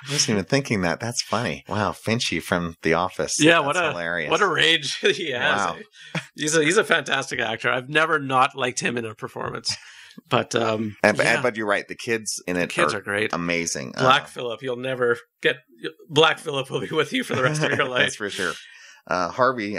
wasn't even thinking that. That's funny. Wow. Finchy from The Office. Yeah. That's hilarious. What a range he has. Wow. He's a fantastic actor. I've never not liked him in a performance. But but you're right. The kids in it are great. Amazing. Black Phillip, you'll never get... Black Phillip will be with you for the rest of your life. That's for sure. Harvey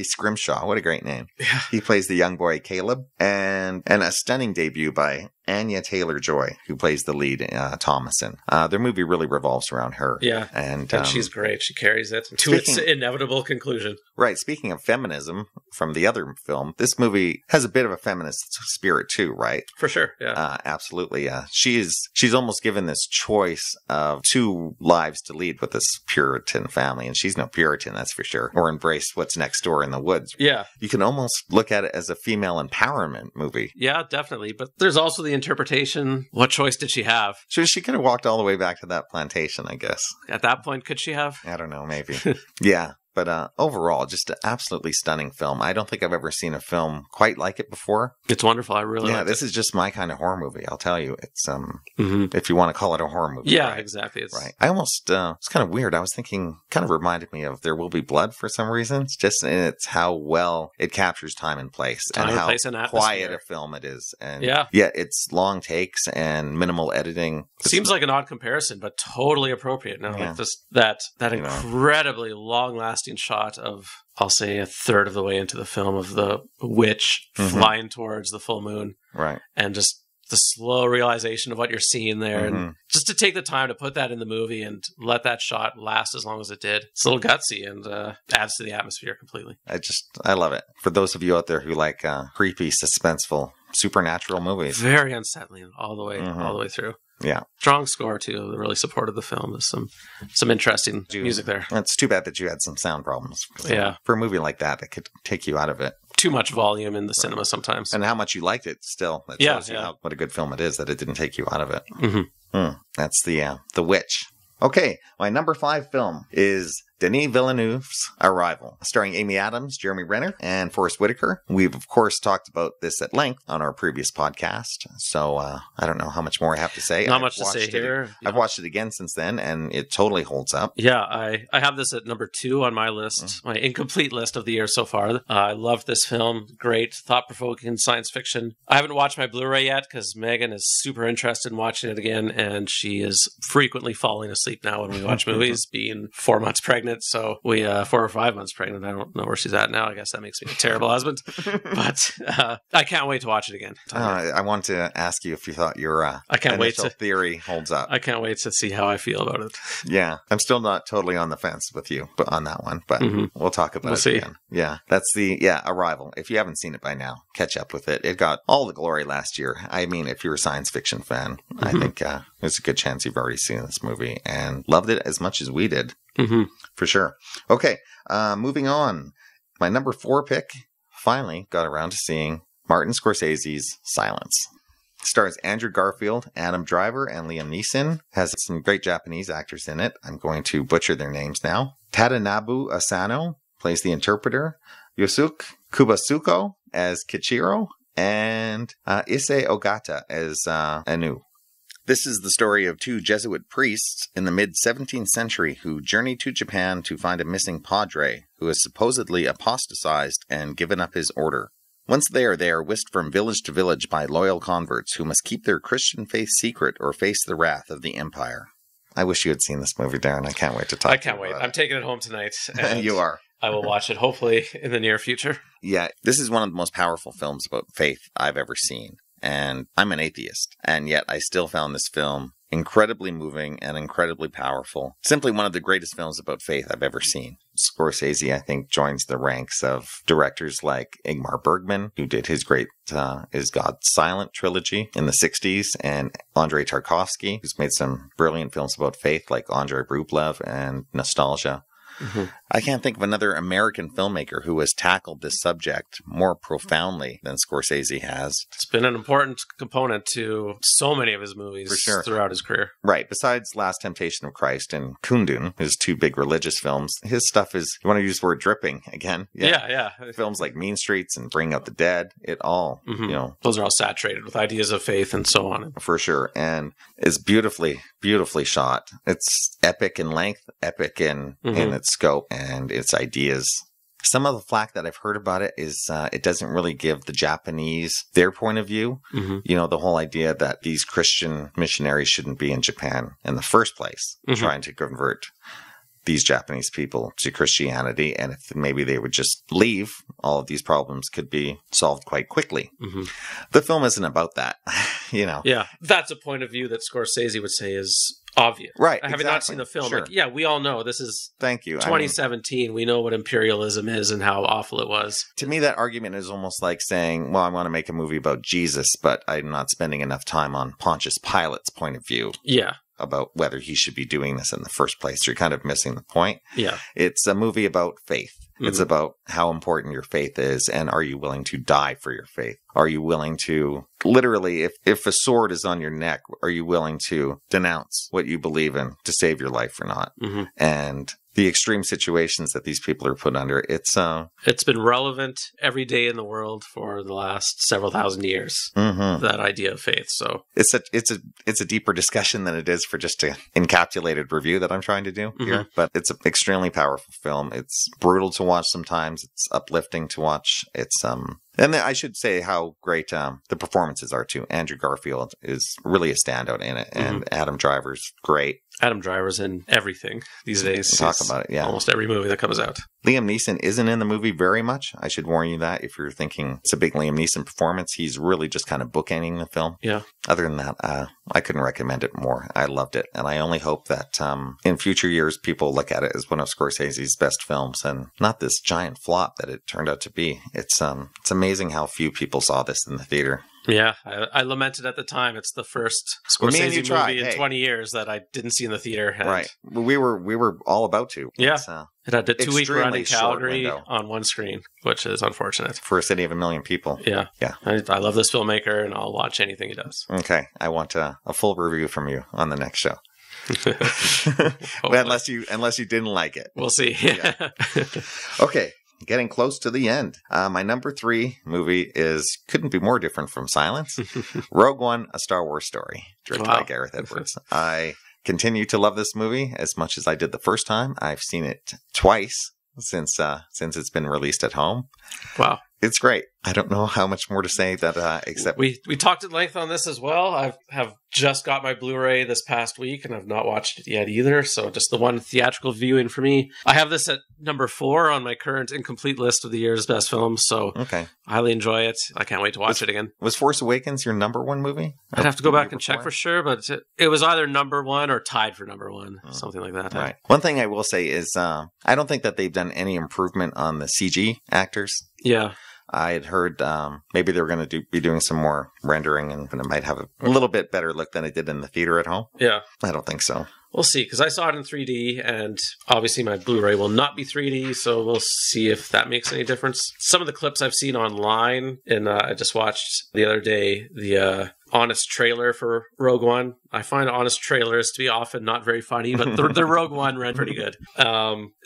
Scrimshaw, what a great name. Yeah. He plays the young boy Caleb, and a stunning debut by Anya Taylor-Joy, who plays the lead, Thomason. Their movie really revolves around her. Yeah. And she's great. She carries it to its inevitable conclusion. Right. Speaking of feminism from the other film, this movie has a bit of a feminist spirit too, right? For sure. Yeah. Absolutely. She's almost given this choice of two lives to lead with this Puritan family, and she's no Puritan, that's for sure, or embrace what's next door in the woods. Yeah. You can almost look at it as a female empowerment movie. Yeah, definitely. But there's also the interpretation. What choice did she have? She could have walked all the way back to that plantation, I guess. At that point, could she have? I don't know, maybe. Yeah. But overall, just an absolutely stunning film. I don't think I've ever seen a film quite like it before. It's wonderful. I really like it. This is just my kind of horror movie. I'll tell you. It's if you want to call it a horror movie. Yeah, right? Exactly. Right. I almost, it's kind of weird. I was thinking, kind of reminded me of There Will Be Blood for some reason. It's just it's how well it captures time and place. And how quiet a film it is. And it's long takes and minimal editing. Seems like an odd comparison, but totally appropriate. No, like this, that incredibly long-lasting shot of, I'll say, a third of the way into the film of the witch flying towards the full moon. Right. And just the slow realization of what you're seeing there. And just to take the time to put that in the movie and let that shot last as long as it did. It's a little gutsy and adds to the atmosphere completely. I love it. For those of you out there who like creepy, suspenseful, supernatural movies. Very unsettling all the way through. Yeah. Strong score, too, that really supported the film. There's some interesting music there. It's too bad that you had some sound problems. Yeah. For a movie like that, it could take you out of it. Too much volume in the cinema sometimes. And how much you liked it still. That shows you what a good film it is, that it didn't take you out of it. That's The Witch. Okay, my number 5 film is Denis Villeneuve's Arrival, starring Amy Adams, Jeremy Renner, and Forrest Whitaker. We've, of course, talked about this at length on our previous podcast, so I don't know how much more I have to say. Not much to say here. I've watched it again since then, and it totally holds up. Yeah, I have this at number 2 on my list, my incomplete list of the year so far. I love this film. Great, thought-provoking science fiction. I haven't watched my Blu-ray yet because Megan is super interested in watching it again, and she is frequently falling asleep now when we watch movies, being 4 months pregnant. So we 4 or 5 months pregnant. I don't know where she's at now. I guess that makes me a terrible husband. But I can't wait to watch it again. I want to ask you if you thought your initial theory holds up. I can't wait to see how I feel about it. Yeah. I'm still not totally on the fence with you on that one, but we'll talk about it again. Yeah. That's Arrival. If you haven't seen it by now, catch up with it. It got all the glory last year. I mean, if you're a science fiction fan, I think there's a good chance you've already seen this movie and loved it as much as we did. For sure. Okay, moving on. My number 4 pick finally got around to seeing Martin Scorsese's Silence. It stars Andrew Garfield, Adam Driver, and Liam Neeson. Has some great Japanese actors in it. I'm going to butcher their names now. Tadanobu Asano plays the interpreter. Yosuke Kubasuko as Kichiro. And Issei Ogata as Anu. This is the story of 2 Jesuit priests in the mid-17th century who journey to Japan to find a missing padre who has supposedly apostatized and given up his order. Once there, they are whisked from village to village by loyal converts who must keep their Christian faith secret or face the wrath of the empire. I wish you had seen this movie, Darren. I can't wait to talk. I can't wait. I'm taking it home tonight. You are. I will watch it hopefully in the near future. Yeah, this is one of the most powerful films about faith I've ever seen. And I'm an atheist, and yet I still found this film incredibly moving and incredibly powerful. Simply one of the greatest films about faith I've ever seen. Scorsese, I think, joins the ranks of directors like Ingmar Bergman, who did his great Is God Silent trilogy in the 60s, and Andrei Tarkovsky, who's made some brilliant films about faith like Andrei Rublev and Nostalgia. Mm-hmm. I can't think of another American filmmaker who has tackled this subject more profoundly than Scorsese has. It's been an important component to so many of his movies throughout his career. Right. Besides Last Temptation of Christ and Kundun, his two big religious films, his stuff is, you want to use the word dripping again? Yeah. Films like Mean Streets and Bring Out the Dead, it all, those are all saturated with ideas of faith and so on. For sure. And it's beautifully shot. It's epic in length, epic in its scope and its ideas. Some of the flack that I've heard about it is it doesn't really give the Japanese their point of view. Mm-hmm. The whole idea that these Christian missionaries shouldn't be in Japan in the first place, trying to convert these Japanese people to Christianity. And if maybe they would just leave, all of these problems could be solved quite quickly. Mm-hmm. The film isn't about that, Yeah, that's a point of view that Scorsese would say is obvious. Right. Having not seen the film, sure. We all know this is Thank you. 2017. We know what imperialism is and how awful it was. To me, that argument is almost like saying, well, I want to make a movie about Jesus, but I'm not spending enough time on Pontius Pilate's point of view. Yeah. About whether he should be doing this in the first place. You're kind of missing the point. Yeah. It's a movie about faith. Mm-hmm. It's about how important your faith is, and are you willing to die for your faith? Are you willing to, literally, if a sword is on your neck, are you willing to denounce what you believe in to save your life or not? Mm-hmm. And the extreme situations that these people are put under, it's been relevant every day in the world for the last several thousand years. Mm-hmm. That idea of faith. So it's a deeper discussion than it is for just an encapsulated review that I'm trying to do here. But it's an extremely powerful film. It's brutal to watch sometimes. It's uplifting to watch. It's and I should say how great the performances are too. Andrew Garfield is really a standout in it, and Adam Driver's great. Adam Driver's in everything these days. Talk about it, yeah. Almost every movie that comes out. Liam Neeson isn't in the movie very much. I should warn you that if you're thinking it's a big Liam Neeson performance, he's really just kind of bookending the film. Yeah. Other than that, I couldn't recommend it more. I loved it, and I only hope that in future years people look at it as one of Scorsese's best films, and not this giant flop that it turned out to be. It's amazing how few people saw this in the theater. Yeah, I lamented at the time. It's the first Scorsese movie in 20 years that I didn't see in the theater. Right. We were all about to. Yeah. It had a 2-week run in Calgary on one screen, which is unfortunate. For a city of 1 million people. Yeah. Yeah. I love this filmmaker, and I'll watch anything he does. Okay. I want a full review from you on the next show. unless you didn't like it. We'll see. Yeah. Okay. Getting close to the end. My number 3 movie couldn't be more different from Silence. Rogue One, A Star Wars Story, directed by Gareth Edwards. I continue to love this movie as much as I did the first time. I've seen it twice since it's been released at home. Wow. It's great. I don't know how much more to say that except we talked at length on this as well. I have just got my Blu-ray this past week, and I've not watched it yet either. So just the one theatrical viewing for me. I have this at number 4 on my current incomplete list of the year's best films. So I highly enjoy it. I can't wait to watch it again. Was Force Awakens your number 1 movie? I'd have to go back and check for sure, but it was either number 1 or tied for number 1, something like that. Right. One thing I will say is I don't think that they've done any improvement on the CG actors. Yeah. I had heard maybe they were going to be doing some more rendering, and it might have a little bit better look than it did in the theater at home. Yeah. I don't think so. We'll see, because I saw it in 3D, and obviously my Blu-ray will not be 3D, so we'll see if that makes any difference. Some of the clips I've seen online, and I just watched the other day the honest trailer for Rogue One. I find honest trailers to be often not very funny, but the Rogue One read pretty good.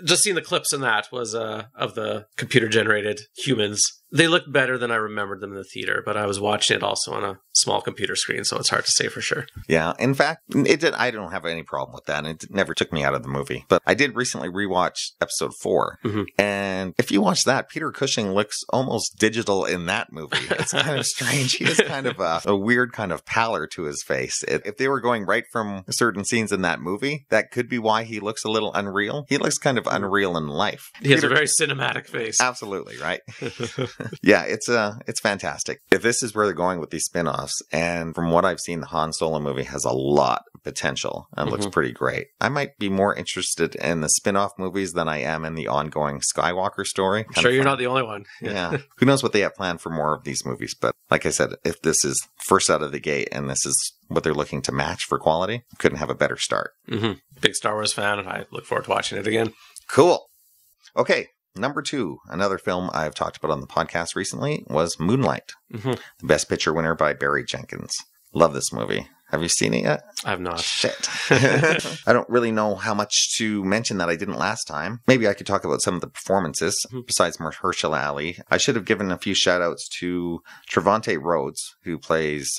Just seeing the clips in that was of the computer-generated humans. They looked better than I remembered them in the theater, but I was watching it also on a small computer screen, so it's hard to say for sure. Yeah, in fact, it did. I don't have any problem with that, and it never took me out of the movie. But I did recently rewatch episode 4, and if you watch that, Peter Cushing looks almost digital in that movie. It's kind of strange. He has kind of a weird weird kind of pallor to his face. If they were going right from certain scenes in that movie, that could be why he looks a little unreal. He looks kind of unreal in life. He has a very cinematic face. Absolutely, right? Yeah, it's fantastic. If this is where they're going with these spin-offs, and from what I've seen, the Han Solo movie has a lot of potential and looks pretty great. I might be more interested in the spin-off movies than I am in the ongoing Skywalker story. I'm sure you're not the only one. Yeah. Who knows what they have planned for more of these movies, but like I said, if this is first out of the gate and this is what they're looking to match for quality, couldn't have a better start. Big Star Wars fan, and I look forward to watching it again. Cool. Okay. Number 2, another film I've talked about on the podcast recently was Moonlight. The Best Picture winner by Barry Jenkins. Love this movie. Have you seen it yet? I've not. Shit. I don't really know how much to mention that I didn't last time. Maybe I could talk about some of the performances besides Mahershala Ali. I should have given a few shout outs to Trevante Rhodes, who plays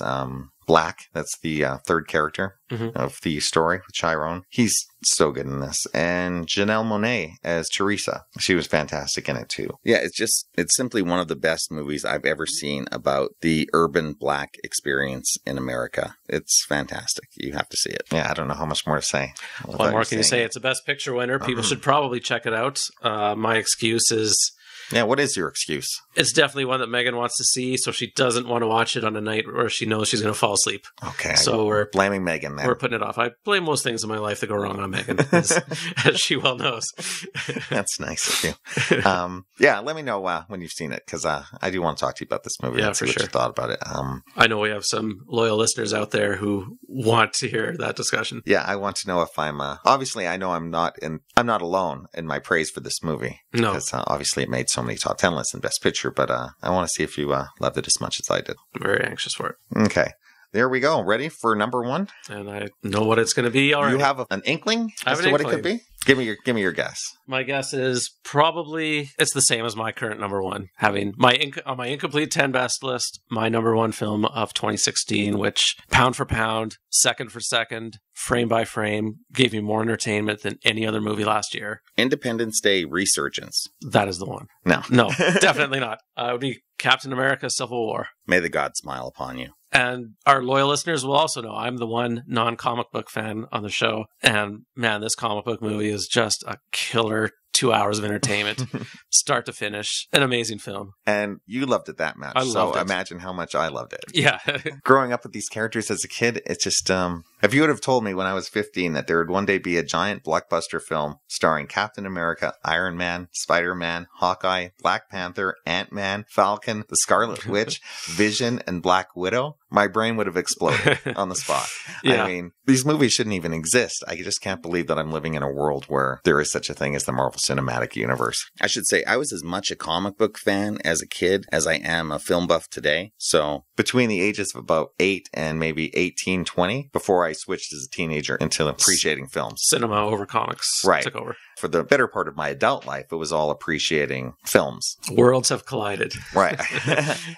Black. That's the third character of the story with Chiron. He's so good in this. And Janelle Monáe as Teresa. She was fantastic in it too. Yeah, it's simply one of the best movies I've ever seen about the urban Black experience in America. It's fantastic. You have to see it. Yeah, I don't know how much more to say. What more can you say? It's a Best Picture winner. People should probably check it out. My excuse is... Yeah, what is your excuse? It's definitely one that Megan wants to see, so she doesn't want to watch it on a night where she knows she's going to fall asleep. Okay. So we're blaming Megan then. We're putting it off. I blame most things in my life that go wrong on Megan, as she well knows. That's nice of you. Yeah, let me know when you've seen it, because I do want to talk to you about this movie. Yeah, and see for what sure. you thought about it. I know we have some loyal listeners out there who want to hear that discussion. Yeah, I want to know if I'm... obviously, I know I'm not alone in my praise for this movie. No. Because obviously it made so many top 10 lists in Best Picture, but I want to see if you loved it as much as I did. I'm very anxious for it. Okay. There we go. Ready for number 1? And I know what it's going to be already. You have an inkling as to what it could be? Give me your guess. My guess is probably it's the same as my current number 1. Having on my incomplete 10 best list, my number 1 film of 2016, which pound for pound, second for second, frame by frame, gave me more entertainment than any other movie last year. Independence Day Resurgence. That is the one. No, definitely not. It would be Captain America: Civil War. May the gods smile upon you. And our loyal listeners will also know I'm the one non-comic book fan on the show. And man, this comic book movie is just a killer 2 hours of entertainment, start to finish. An amazing film. And you loved it that much. I loved it. Imagine how much I loved it. Yeah. Growing up with these characters as a kid, it's just, if you would have told me when I was 15 that there would one day be a giant blockbuster film starring Captain America, Iron Man, Spider-Man, Hawkeye, Black Panther, Ant-Man, Falcon, the Scarlet Witch, Vision, and Black Widow, my brain would have exploded on the spot. Yeah. I mean, these movies shouldn't even exist. I just can't believe that I'm living in a world where there is such a thing as the Marvel Cinematic Universe. I should say I was as much a comic book fan as a kid as I am a film buff today. So between the ages of about 8 and maybe 18, 20, before I switched as a teenager into appreciating films. Cinema over comics took over. For the better part of my adult life, it was all appreciating films. Worlds have collided. Right.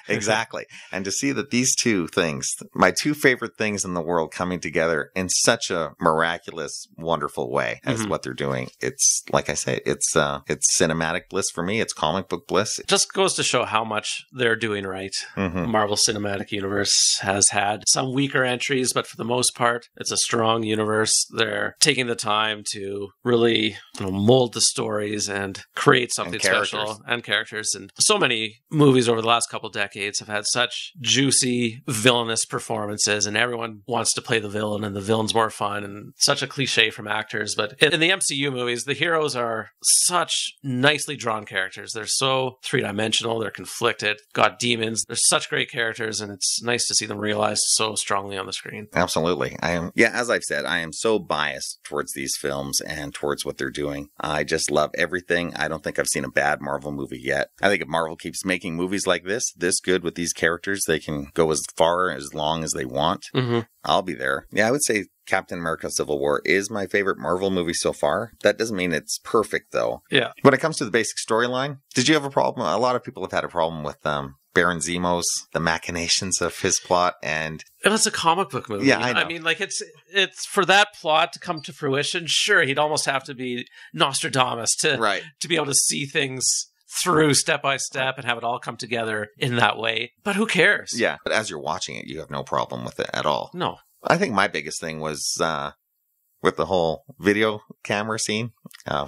Exactly. And to see that these two things, my two favorite things in the world, coming together in such a miraculous, wonderful way as what they're doing. It's, like I say, it's cinematic bliss for me. It's comic book bliss. It just goes to show how much they're doing right. Marvel Cinematic Universe has had some weaker entries, but for the most part, it's a strong universe. They're taking the time to really mold the stories and create something special and characters. And so many movies over the last couple decades have had such juicy villainous performances, and everyone wants to play the villain, and the villain's more fun, and such a cliche from actors. But in the MCU movies, the heroes are such nicely drawn characters. They're so three-dimensional. They're conflicted, got demons. They're such great characters, and it's nice to see them realized so strongly on the screen. Absolutely. As I've said, I am so biased towards these films and towards what they're doing. I just love everything. I don't think I've seen a bad Marvel movie yet. I think if Marvel keeps making movies like this good with these characters, they can go as far, as long as they want. I'll be there. Yeah, I would say Captain America: Civil War is my favorite Marvel movie so far. That doesn't mean it's perfect, though. Yeah. When it comes to the basic storyline, did you have a problem? A lot of people have had a problem with Baron Zemos, the machinations of his plot, and it's a comic book movie. Yeah, I know. I mean, like it's for that plot to come to fruition. Sure, he'd almost have to be Nostradamus to be able to see things through step by step and have it all come together in that way. But who cares? Yeah, but as you're watching it, you have no problem with it at all. No. I think my biggest thing was with the whole video camera scene.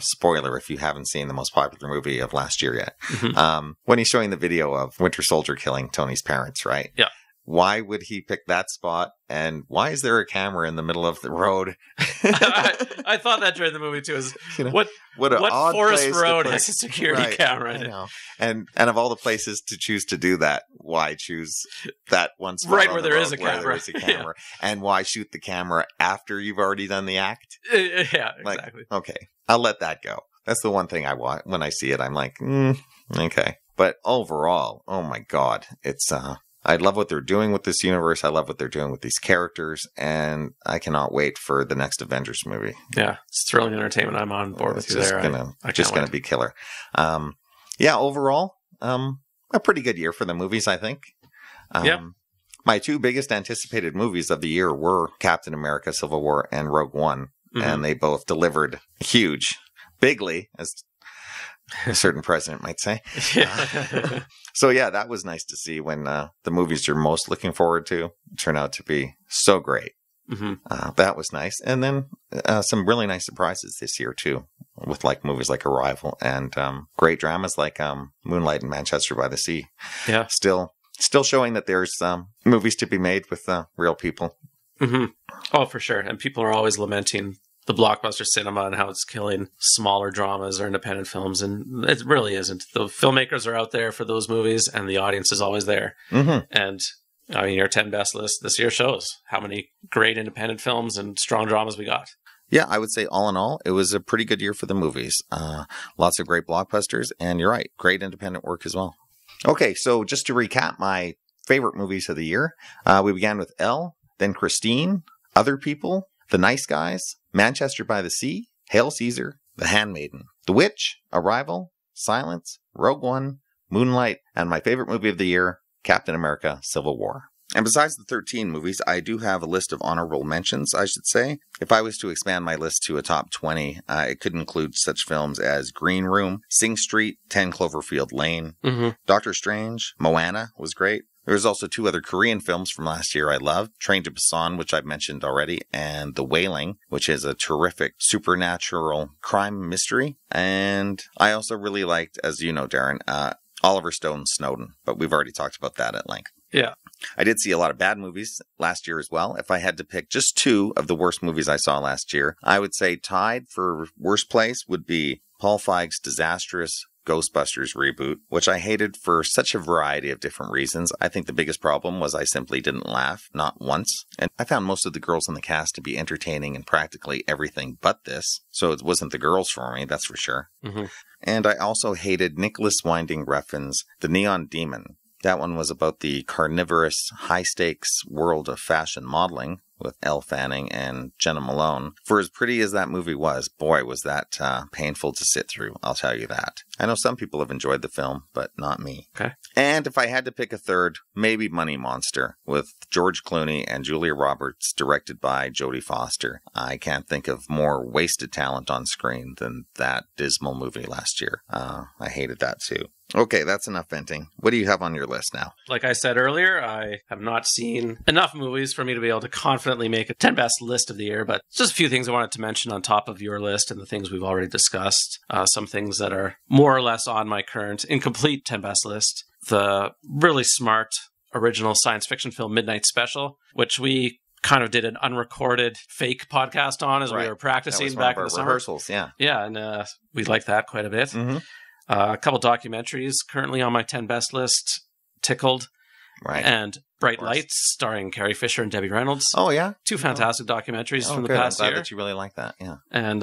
Spoiler if you haven't seen the most popular movie of last year yet. Mm-hmm. When he's showing the video of Winter Soldier killing Tony's parents, right? Yeah. Why would he pick that spot? And why is there a camera in the middle of the road? I thought that during the movie too. Is what forest road has a security camera in it? And of all the places to choose to do that, why choose that one spot right where there is a camera? There is a camera, and why shoot the camera after you've already done the act? Yeah, exactly. Okay, I'll let that go. That's the one thing I want when I see it. I'm like, okay. But overall, oh my God, it's I love what they're doing with this universe. I love what they're doing with these characters, and I cannot wait for the next Avengers movie. Yeah, it's thrilling entertainment. I'm on board with you there. It's just going to be killer. Overall, a pretty good year for the movies, I think. My two biggest anticipated movies of the year were Captain America: Civil War and Rogue One, and they both delivered bigly, as a certain president might say. So yeah, that was nice to see when the movies you're most looking forward to turn out to be so great. That was nice. And then some really nice surprises this year too, with like movies like Arrival and great dramas like Moonlight and Manchester by the Sea. Yeah. Still showing that there's movies to be made with real people. Oh, for sure. And people are always lamenting the blockbuster cinema and how it's killing smaller dramas or independent films, and it really isn't. The filmmakers are out there for those movies, and the audience is always there. And I mean, your 10 best list this year shows how many great independent films and strong dramas we got. Yeah, I would say all in all, it was a pretty good year for the movies. Lots of great blockbusters, and you're right, great independent work as well. Okay, so just to recap my favorite movies of the year, we began with Elle, then Christine, Other People, The Nice Guys, Manchester by the Sea, Hail Caesar, The Handmaiden, The Witch, Arrival, Silence, Rogue One, Moonlight, and my favorite movie of the year, Captain America: Civil War. And besides the 13 movies, I do have a list of honorable mentions, I should say. If I was to expand my list to a top 20, it could include such films as Green Room, Sing Street, 10 Cloverfield Lane, Doctor Strange, Moana was great. There's also two other Korean films from last year I loved, Train to Busan, which I've mentioned already, and The Wailing, which is a terrific supernatural crime mystery. And I also really liked, as you know, Darren, Oliver Stone's Snowden, but we've already talked about that at length. Yeah. I did see a lot of bad movies last year as well. If I had to pick just two of the worst movies I saw last year, I would say tied for worst place would be Paul Feig's disastrous Ghostbusters reboot, which I hated for such a variety of different reasons. I think the biggest problem was I simply didn't laugh, not once. And I found most of the girls in the cast to be entertaining in practically everything but this. So it wasn't the girls for me, that's for sure. And I also hated Nicholas Winding Refn's The Neon Demon. That one was about the carnivorous, high-stakes world of fashion modeling with Elle Fanning and Jenna Malone. For as pretty as that movie was, boy, was that painful to sit through, I'll tell you that. I know some people have enjoyed the film, but not me. Okay. And if I had to pick a third, maybe Money Monster, with George Clooney and Julia Roberts, directed by Jodie Foster. I can't think of more wasted talent on screen than that dismal movie last year. I hated that too. Okay, that's enough venting. What do you have on your list now? Like I said earlier, I have not seen enough movies for me to be able to confidently make a 10 best list of the year, but just a few things I wanted to mention on top of your list and the things we've already discussed. Some things that are more or less on my current incomplete 10 best list. The really smart original science fiction film Midnight Special, which we kind of did an unrecorded fake podcast on as we were practicing back in the summer. Rehearsals, yeah. Yeah, and we liked that quite a bit. A couple documentaries currently on my 10 best list, Tickled and Bright Lights, starring Carrie Fisher and Debbie Reynolds. Oh, yeah? Two fantastic documentaries from the past year. I'm glad that you really like that, yeah. And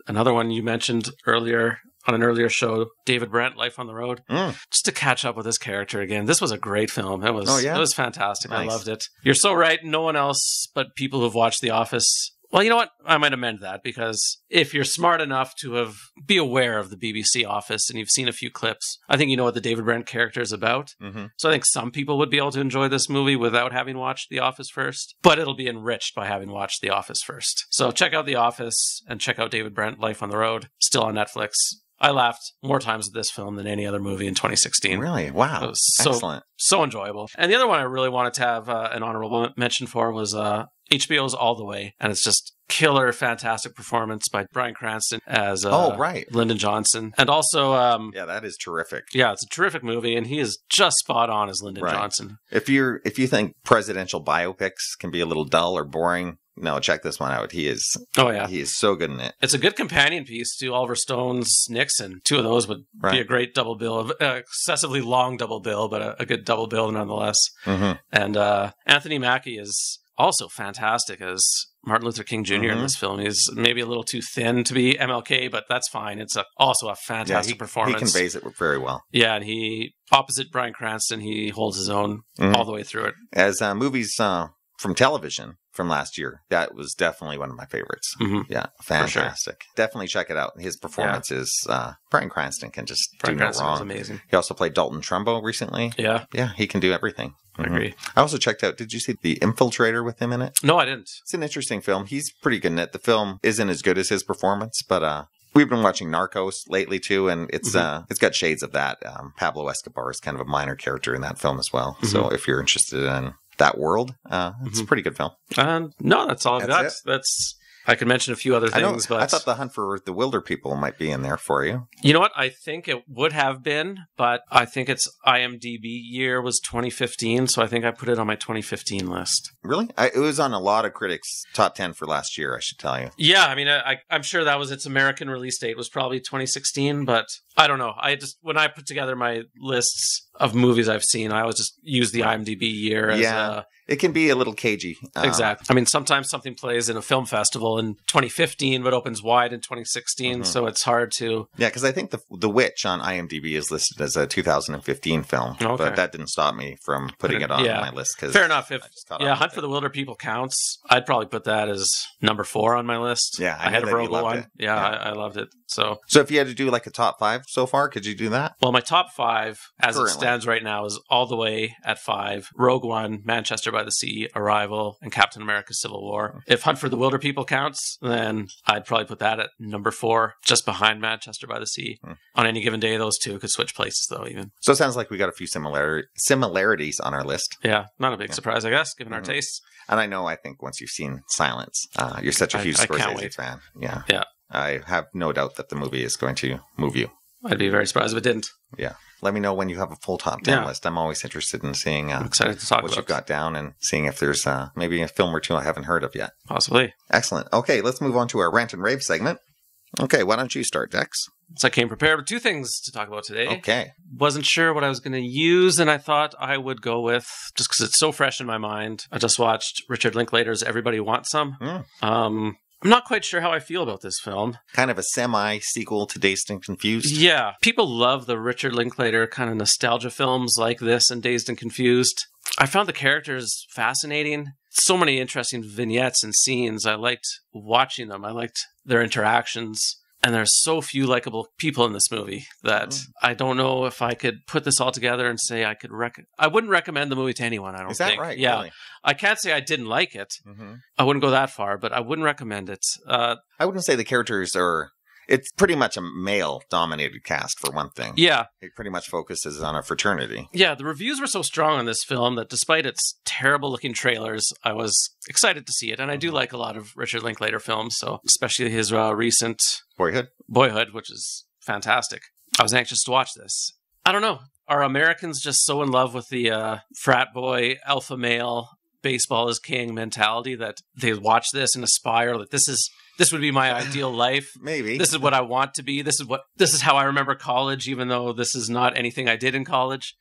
another one you mentioned earlier on an earlier show, David Brent, Life on the Road. Just to catch up with his character again. This was a great film. It was fantastic. Nice. I loved it. You're so right. No one else but people who've watched The Office. Well, you know what? I might amend that, because if you're smart enough to be aware of the BBC Office and you've seen a few clips, I think you know what the David Brent character is about. So I think some people would be able to enjoy this movie without having watched The Office first, but it'll be enriched by having watched The Office first. So check out The Office and check out David Brent, Life on the Road, still on Netflix. I laughed more times at this film than any other movie in 2016. Really? Wow. It was excellent. So enjoyable. And the other one I really wanted to have an honorable mention for was HBO's All the Way. And it's just killer, fantastic performance by Bryan Cranston as Lyndon Johnson. And also... yeah, that is terrific. Yeah, it's a terrific movie, and he is just spot on as Lyndon Johnson. If you think presidential biopics can be a little dull or boring... No, check this one out. He is. Oh yeah, he is so good in it. It's a good companion piece to Oliver Stone's Nixon. Two of those would be a great double bill, excessively long double bill, but a good double bill nonetheless. Mm-hmm. And Anthony Mackie is also fantastic as Martin Luther King Jr. in this film. He's maybe a little too thin to be MLK, but that's fine. It's also a fantastic performance. He conveys it very well. Yeah, and he, opposite Bryan Cranston, he holds his own all the way through it. As movies from television from last year, that was definitely one of my favorites. Mm-hmm. Yeah, fantastic. Sure. Definitely check it out. His performance is Bryan Cranston can just do no wrong. Amazing. He also played Dalton Trumbo recently. Yeah, he can do everything. I agree. I also checked out, did you see The Infiltrator with him in it? No, I didn't. It's an interesting film. He's pretty good in it. The film isn't as good as his performance, but we've been watching Narcos lately too, and it's got shades of that. Pablo Escobar is kind of a minor character in that film as well. Mm-hmm. So if you're interested in that world, it's a pretty good film. No, that's all I've got. I could mention a few other things, but I thought The Hunt for the Wilder People might be in there for you. You know what? I think it would have been, but I think its IMDb year was 2015, so I think I put it on my 2015 list. Really? It was on a lot of critics' top 10 for last year, I should tell you. Yeah, I mean, I'm sure that was its American release date was probably 2016, but I don't know. When I put together my lists of movies I've seen, I always just use the IMDb year as it can be a little cagey. Exactly. I mean, sometimes something plays in a film festival in 2015, but opens wide in 2016, so it's hard to... Yeah, because I think The Witch on IMDb is listed as a 2015 film, but that didn't stop me from putting it on my list. Fair enough. Hunt for the Wilder People counts, I'd probably put that as number 4 on my list. Yeah, I had a Rogue One. Yeah, I loved it. So if you had to do like a top 5 so far, could you do that? Well, my top 5, as it stands right now, is All the Way at 5, Rogue One, Manchester by the Sea, Arrival, and Captain America Civil War. If Hunt for the Wilder People counts, then I'd probably put that at number 4, just behind Manchester by the Sea. On any given day, those two could switch places, though, even. So it sounds like we got a few similarities on our list. Yeah, not a big surprise, I guess, given our tastes. And I think once you've seen Silence, you're such a huge Scorsese fan. Yeah. I have no doubt that the movie is going to move you. I'd be very surprised if it didn't. Yeah. Let me know when you have a full top 10 list. I'm always interested in seeing I'm excited to talk what you've got down and seeing if there's maybe a film or two I haven't heard of yet. Possibly. Excellent. Okay, let's move on to our Rant and Rave segment. Okay, why don't you start, Dex? So I came prepared with 2 things to talk about today. Okay. Wasn't sure what I was going to use, and I thought I would go with, just because it's so fresh in my mind, I just watched Richard Linklater's Everybody Wants Some. I'm not quite sure how I feel about this film. Kind of a semi-sequel to Dazed and Confused. Yeah. People love the Richard Linklater kind of nostalgia films like this and Dazed and Confused. I found the characters fascinating. So many interesting vignettes and scenes. I liked watching them. I liked their interactions. And there's so few likable people in this movie that I don't know if I could put this all together and say I could I wouldn't recommend the movie to anyone, I don't think. Is that right? Yeah. Really? I can't say I didn't like it. I wouldn't go that far, but I wouldn't recommend it. I wouldn't say the characters are... It's pretty much a male-dominated cast, for one thing. Yeah. It pretty much focuses on a fraternity. Yeah, the reviews were so strong on this film that despite its terrible-looking trailers, I was excited to see it. And I do like a lot of Richard Linklater films, so especially his recent... Boyhood, which is fantastic. I was anxious to watch this. I don't know. Are Americans just so in love with the frat boy, alpha male, baseball is king mentality that they watch this and aspire that this would be my ideal life? Maybe. This is what I want to be. This is how I remember college, even though this is not anything I did in college.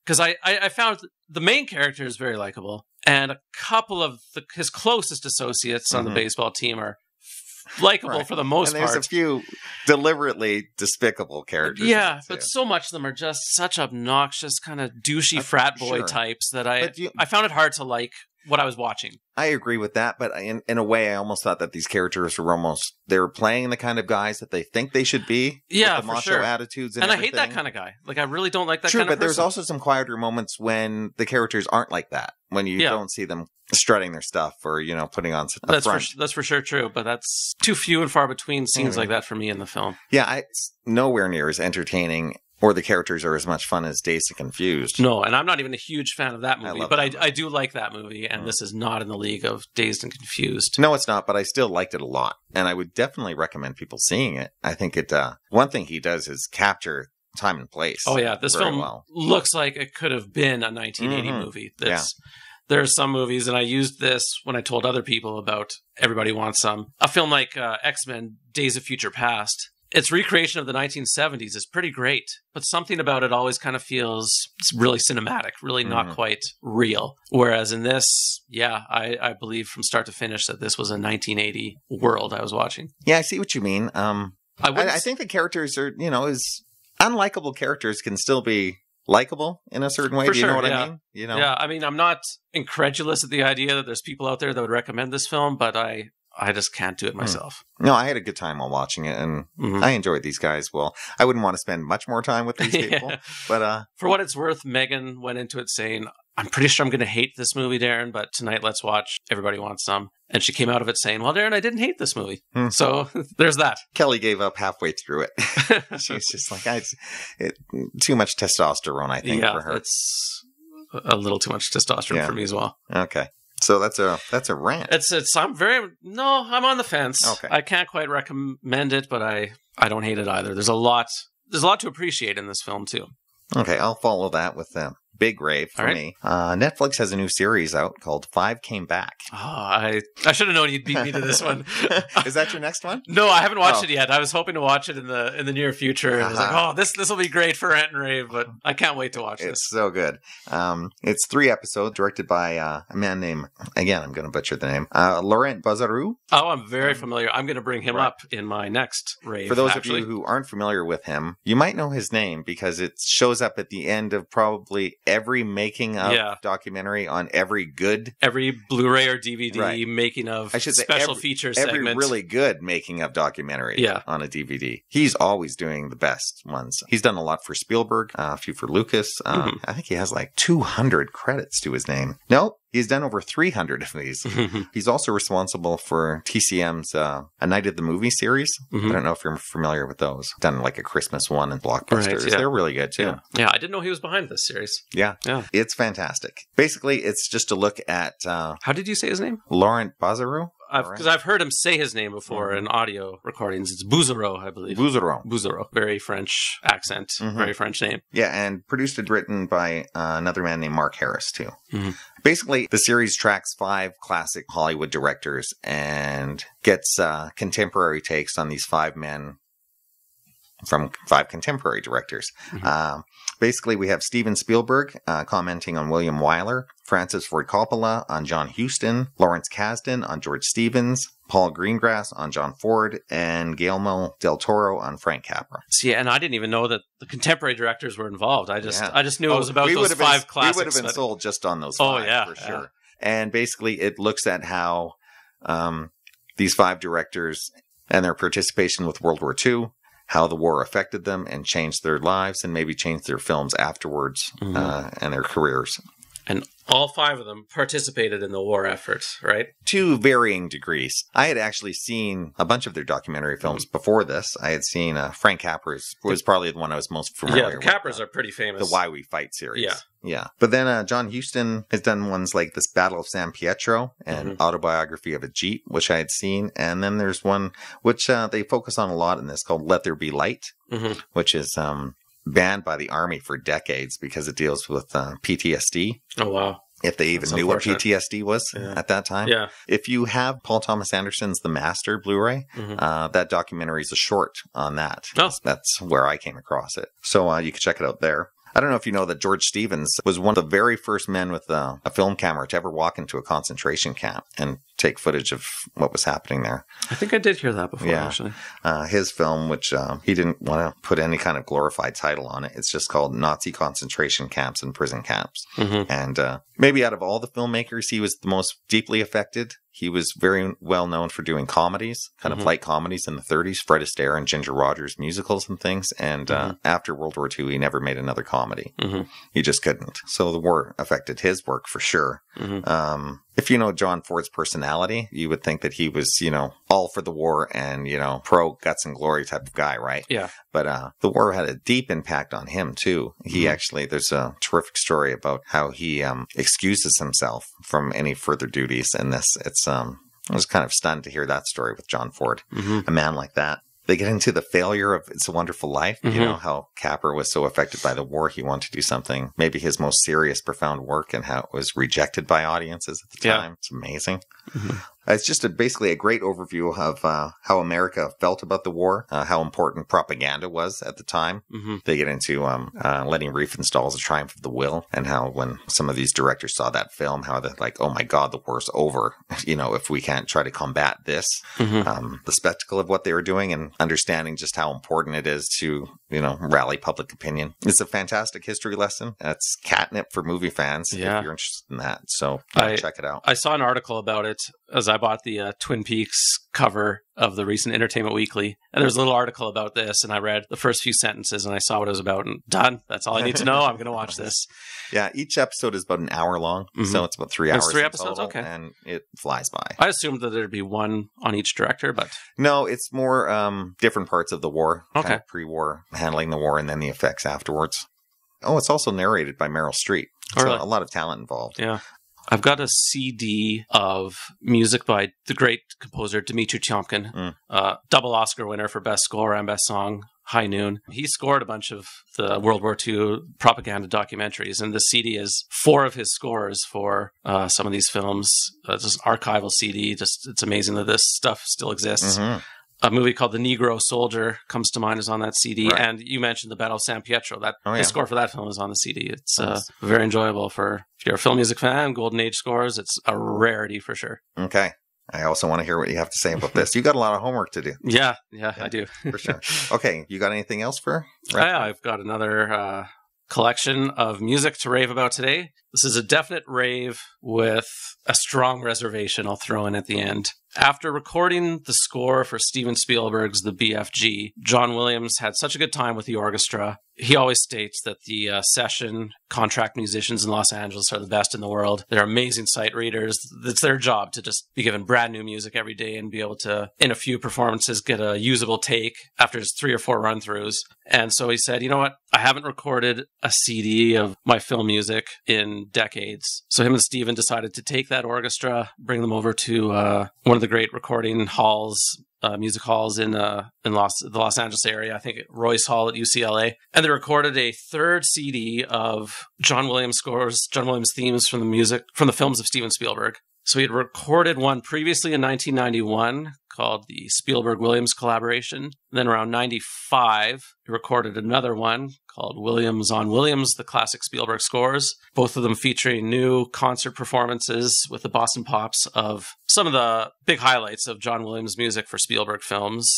Because I found the main character is very likable, and a couple of his closest associates on the baseball team are likable for the most part. And there's a few deliberately despicable characters. Yeah, but so much of them are just such obnoxious, kind of douchey frat boy types that I found it hard to like what I was watching. I agree with that, but in a way, I almost thought that these characters were they were playing the kind of guys that they think they should be. Yeah, with the macho attitudes and I hate that kind of guy. Like, I really don't like that kind of person. True, but there's also some quieter moments when the characters aren't like that. When you don't see them strutting their stuff or, putting on a front. That's for sure true, but that's too few and far between scenes like that for me in the film. Yeah, it's nowhere near as entertaining or the characters are as much fun as Dazed and Confused. No, and I'm not even a huge fan of that movie, but I do like that movie, and this is not in the league of Dazed and Confused. No, it's not, but I still liked it a lot, and I would definitely recommend people seeing it. I think one thing he does is capture time and place. Oh, yeah, this film looks like it could have been a 1980 movie. There are some movies, and I used this when I told other people about Everybody Wants Some. A film like X-Men, Days of Future Past. Its recreation of the 1970s is pretty great, but something about it always kind of feels really cinematic, really not quite real. Whereas in this, I believe from start to finish that this was a 1980 world I was watching. Yeah, I see what you mean. I think the characters are, is unlikable characters can still be likable in a certain way. Do you know what I mean? Yeah, I mean, I'm not incredulous at the idea that there's people out there that would recommend this film, but I just can't do it myself. No, I had a good time while watching it, and I enjoyed these guys. Well, I wouldn't want to spend much more time with these people, but for what it's worth, Megan went into it saying, I'm pretty sure I'm going to hate this movie, Darren, but tonight let's watch Everybody Wants Some. And she came out of it saying, well, Darren, I didn't hate this movie. So there's that. Kelly gave up halfway through it. She was just like, too much testosterone, I think, for her. It's a little too much testosterone for me as well. Okay. So that's a rant. I'm on the fence. Okay. I can't quite recommend it, but I don't hate it either. There's a lot to appreciate in this film too. Okay, I'll follow that with them. Big rave for me. Netflix has a new series out called 5 Came Back. Oh, I should have known you'd beat me to this one. Is that your next one? No, I haven't watched it yet. I was hoping to watch it in the near future. I was like, this will be great for Rant and Rave, but I can't wait to watch this. It's so good. It's 3 episodes, directed by a man named, again, I'm going to butcher the name, Laurent Bazarou. Oh, I'm very familiar. I'm going to bring him up in my next rave. For those of you who aren't familiar with him, you might know his name because it shows up at the end of probably every making of documentary on every Blu-ray or DVD making of special feature segment. Every really good making of documentary on a DVD. He's always doing the best ones. He's done a lot for Spielberg, a few for Lucas. I think he has like 200 credits to his name. Nope. He's done over 300 of these. He's also responsible for TCM's A Night at the Movie series. I don't know if you're familiar with those. Done like a Christmas one and blockbusters. Right, They're really good too. Yeah, I didn't know he was behind this series. Yeah. It's fantastic. Basically, it's just a look at... How did you say his name? Laurent Bazarou. Because I've heard him say his name before in audio recordings. It's Bouzereau, I believe. Bouzereau. Very French accent. Very French name. Yeah, and produced and written by another man named Mark Harris, too. Basically, the series tracks 5 classic Hollywood directors and gets contemporary takes on these 5 men from 5 contemporary directors. Basically, we have Steven Spielberg commenting on William Wyler, Francis Ford Coppola on John Huston, Lawrence Kasdan on George Stevens, Paul Greengrass on John Ford, and Guillermo del Toro on Frank Capra. See, and I didn't even know that the contemporary directors were involved. I just knew it was about those 5 classics. We would have been sold just on those 5 for sure. And basically, it looks at how these 5 directors and their participation with World War II, how the war affected them and changed their lives and maybe changed their films afterwards and their careers. And all 5 of them participated in the war effort, right? To varying degrees. I had actually seen a bunch of their documentary films before this. I had seen Frank Capra's was probably the one I was most familiar with. Yeah, the Capras are pretty famous. The Why We Fight series. Yeah. But then John Huston has done ones like this Battle of San Pietro and Autobiography of a Jeep, which I had seen. And then there's one which they focus on a lot in this called Let There Be Light, which is banned by the Army for decades because it deals with PTSD. Oh, wow. If they even knew what PTSD was at that time. Yeah. If you have Paul Thomas Anderson's The Master Blu-ray, that documentary is a short on that. Oh. That's where I came across it. So you can check it out there. I don't know if you know that George Stevens was one of the very first men with a film camera to ever walk into a concentration camp and take footage of what was happening there. I think I did hear that before, actually. His film, which he didn't want to put any kind of glorified title on it. It's just called Nazi Concentration Camps and Prison Camps. Mm-hmm. And maybe out of all the filmmakers, he was the most deeply affected. He was very well known for doing comedies, kind of light comedies in the 30s, Fred Astaire and Ginger Rogers musicals and things. And after World War II, he never made another comedy. He just couldn't. So the war affected his work for sure. If you know John Ford's personality, you would think that he was, all for the war and, pro guts and glory type of guy, right? Yeah. But the war had a deep impact on him, too. He actually, there's a terrific story about how he excuses himself from any further duties in this. I was kind of stunned to hear that story with John Ford, a man like that. They get into the failure of It's a Wonderful Life, how Capra was so affected by the war. He wanted to do something, maybe his most serious, profound work, and how it was rejected by audiences at the time. It's amazing. It's just basically a great overview of how America felt about the war, how important propaganda was at the time. They get into Lenny Riefenstahl's The Triumph of the Will, and how when some of these directors saw that film, how they're like, oh my God, the war's over. If we can't try to combat this, the spectacle of what they were doing and understanding just how important it is to, rally public opinion. It's a fantastic history lesson. It's catnip for movie fans if you're interested in that. So check it out. I saw an article about it as I bought the Twin Peaks cover of the recent Entertainment Weekly. And there's a little article about this, and I read the first few sentences, and I saw what it was about, and done. That's all I need to know. I'm going to watch this. Yeah, each episode is about an hour long, so it's about 3 hours. It's 3 episodes, okay. And it flies by. I assumed that there'd be one on each director, but... No, it's more different parts of the war. Okay. Kind of pre-war, handling the war, and then the effects afterwards. Oh, it's also narrated by Meryl Streep. So really? A lot of talent involved. Yeah. I've got a CD of music by the great composer Dmitri Tiomkin, double Oscar winner for Best Score and Best Song, High Noon. He scored a bunch of the World War II propaganda documentaries, and the CD is 4 of his scores for some of these films. Just archival CD. It's amazing that this stuff still exists. A movie called The Negro Soldier comes to mind, is on that CD. Right. And you mentioned the Battle of San Pietro. The score for that film is on the CD. It's very enjoyable if you're a film music fan, Golden Age scores. It's a rarity for sure. Okay. I also want to hear what you have to say about this. You got a lot of homework to do. Yeah, I do. For sure. Okay. You got anything else for? Yeah, I've got another collection of music to rave about today. This is a definite rave with a strong reservation I'll throw in at the end. After recording the score for Steven Spielberg's The BFG, John Williams had such a good time with the orchestra. He always states that the session contract musicians in Los Angeles are the best in the world. They're amazing sight readers. It's their job to just be given brand new music every day and be able to, in a few performances, get a usable take after just 3 or 4 run-throughs. And so he said, you know what? I haven't recorded a CD of my film music in decades. So him and Steven decided to take that orchestra, bring them over to one of the great recording halls, music halls in the Los Angeles area. I think Royce Hall at UCLA. And they recorded a 3rd CD of John Williams scores, John Williams themes from the films of Steven Spielberg. So he had recorded one previously in 1991 called the Spielberg-Williams collaboration. Then around 95, he recorded another one called Williams on Williams, the classic Spielberg scores. Both of them featuring new concert performances with the Boston Pops of some of the big highlights of John Williams' music for Spielberg films.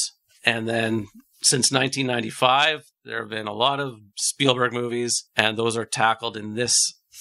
And then since 1995, there have been a lot of Spielberg movies, and those are tackled in this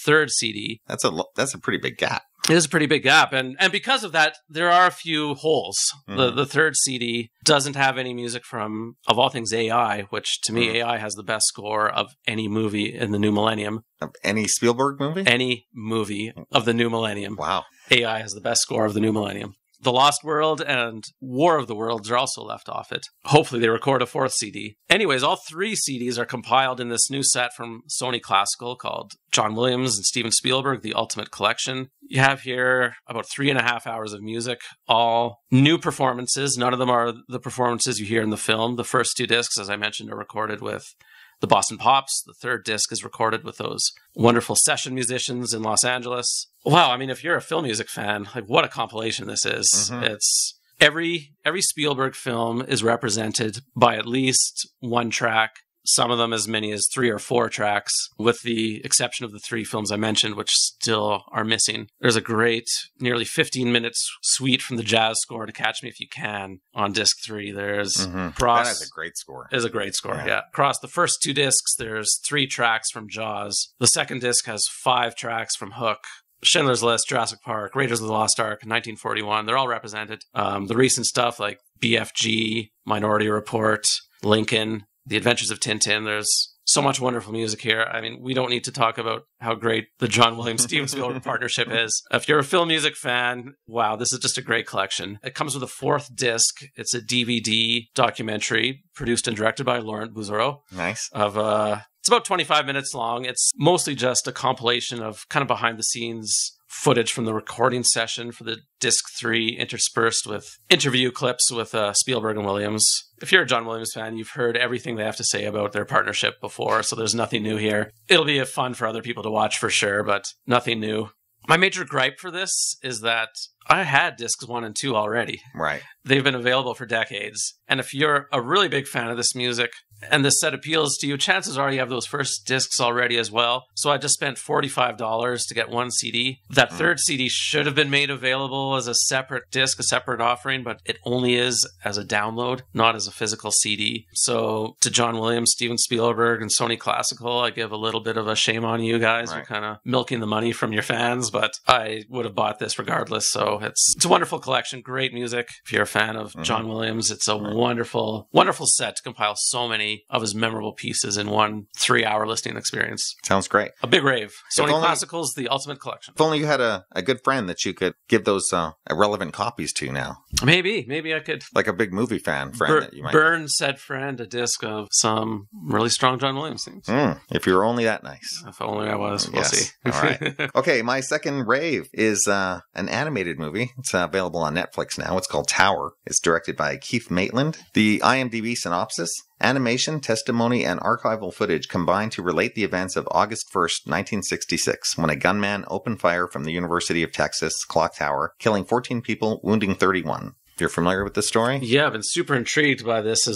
3rd CD. That's a pretty big gap. It is a pretty big gap. And because of that, there are a few holes. The 3rd CD doesn't have any music from, of all things, AI, which to me, AI has the best score of any movie in the new millennium. Of any Spielberg movie? Any movie of the new millennium. Wow. AI has the best score of the new millennium. The Lost World and War of the Worlds are also left off it. Hopefully they record a 4th CD. Anyways, all 3 CDs are compiled in this new set from Sony Classical called John Williams and Steven Spielberg, The Ultimate Collection. You have here about 3.5 hours of music, all new performances. None of them are the performances you hear in the film. The first 2 discs, as I mentioned, are recorded with the Boston Pops. The 3rd disc is recorded with those wonderful session musicians in Los Angeles. Wow, I mean, if you're a film music fan, like what a compilation this is. It's every Spielberg film is represented by at least one track some of them as many as 3 or 4 tracks, with the exception of the 3 films I mentioned, which still are missing. There's a great, nearly 15-minute suite from the jazz score to Catch Me If You Can on disc 3. There's that is a great score. Is a great score, yeah. Across the first 2 discs, there's 3 tracks from Jaws. The second disc has 5 tracks from Hook, Schindler's List, Jurassic Park, Raiders of the Lost Ark, 1941. They're all represented. The recent stuff like BFG, Minority Report, Lincoln, The Adventures of Tintin. There's so much wonderful music here. I mean, we don't need to talk about how great the John Williams-Steven Spielberg partnership is. If you're a film music fan, wow, this is just a great collection. It comes with a 4th disc. It's a DVD documentary produced and directed by Laurent Bouzereau. Nice. It's about 25 minutes long. It's mostly just a compilation of kind of behind-the-scenes footage from the recording session for the disc 3, interspersed with interview clips with Spielberg and Williams. If you're a John Williams fan, you've heard everything they have to say about their partnership before, so there's nothing new here. It'll be fun for other people to watch for sure, but nothing new. My major gripe for this is that I had discs 1 and 2 already. Right. They've been available for decades. And if you're a really big fan of this music and this set appeals to you, chances are you have those first discs already as well. So I just spent $45 to get 1 CD. That 3rd CD should have been made available as a separate disc, a separate offering, but it only is as a download, not as a physical CD. So to John Williams, Steven Spielberg, and Sony Classical, I give a little bit of a shame on you guys. Right. You're kind of milking the money from your fans, but I would have bought this regardless. So it's a wonderful collection, great music. If you're a fan of John Williams, it's a wonderful, wonderful set to compile so many of his memorable pieces in one 3-hour listening experience. Sounds great. A big rave. Sony Classical's the ultimate collection. If only you had a good friend that you could give those irrelevant copies to now. Maybe I could. Like a big movie fan friend that you might burn said friend a disc of some really strong John Williams themes. If you were only that nice. If only I was. We'll see. All right. Okay, my second rave is an animated movie. It's available on Netflix now. It's called Tower. It's directed by Keith Maitland. The IMDb synopsis: animation, testimony, and archival footage combine to relate the events of August 1st, 1966, when a gunman opened fire from the University of Texas clock tower, killing 14 people, wounding 31. You're familiar with this story? Yeah, I've been super intrigued by this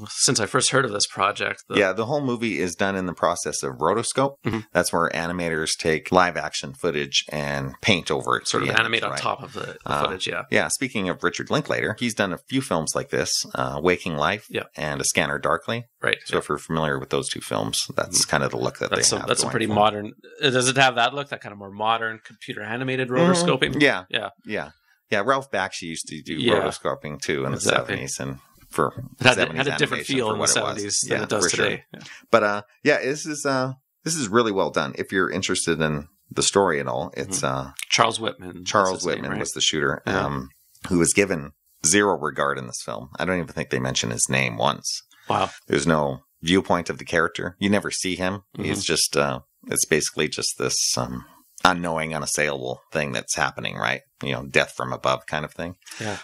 since I first heard of this project. Yeah, the whole movie is done in the process of rotoscope. That's where animators take live action footage and paint over it. Sort of animate on top of the footage, yeah. Yeah, speaking of Richard Linklater, he's done a few films like this, Waking Life and A Scanner Darkly. Right. So if you're familiar with those 2 films, that's kind of the look that they have. That's a pretty modern... Does it have that look, that kind of more modern computer animated rotoscoping? Yeah, Ralph Bakshi used to do rotoscoping too in the 70s, and for it had a different feel in the 70s than it does today. Sure. Yeah. But this is really well done. If you're interested in the story at all, it's Charles Whitman. Charles Whitman was the shooter, who was given zero regard in this film. I don't even think they mention his name once. Wow. There's no viewpoint of the character. You never see him. He's just it's basically just this unknowing, unassailable thing that's happening, right? Death from above kind of thing. Yeah.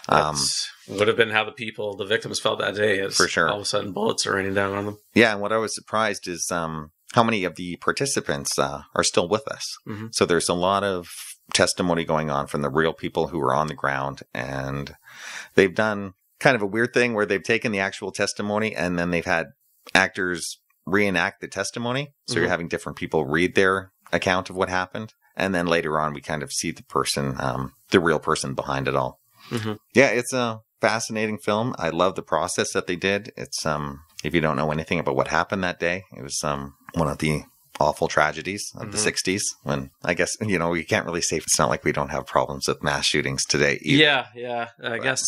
Would have been how the victims felt that day. For sure. All of a sudden bullets are raining down on them. Yeah, and what I was surprised is how many of the participants are still with us. So there's a lot of testimony going on from the real people who are on the ground, and they've done kind of a weird thing where they've taken the actual testimony and then they've had actors reenact the testimony. So you're having different people read their account of what happened. And then later on, we kind of see the person, the real person behind it all. Yeah, it's a fascinating film. I love the process that they did. It's, if you don't know anything about what happened that day, it was one of the awful tragedies of the 60s when, I guess, we can't really say it's not like we don't have problems with mass shootings today either. Yeah. I guess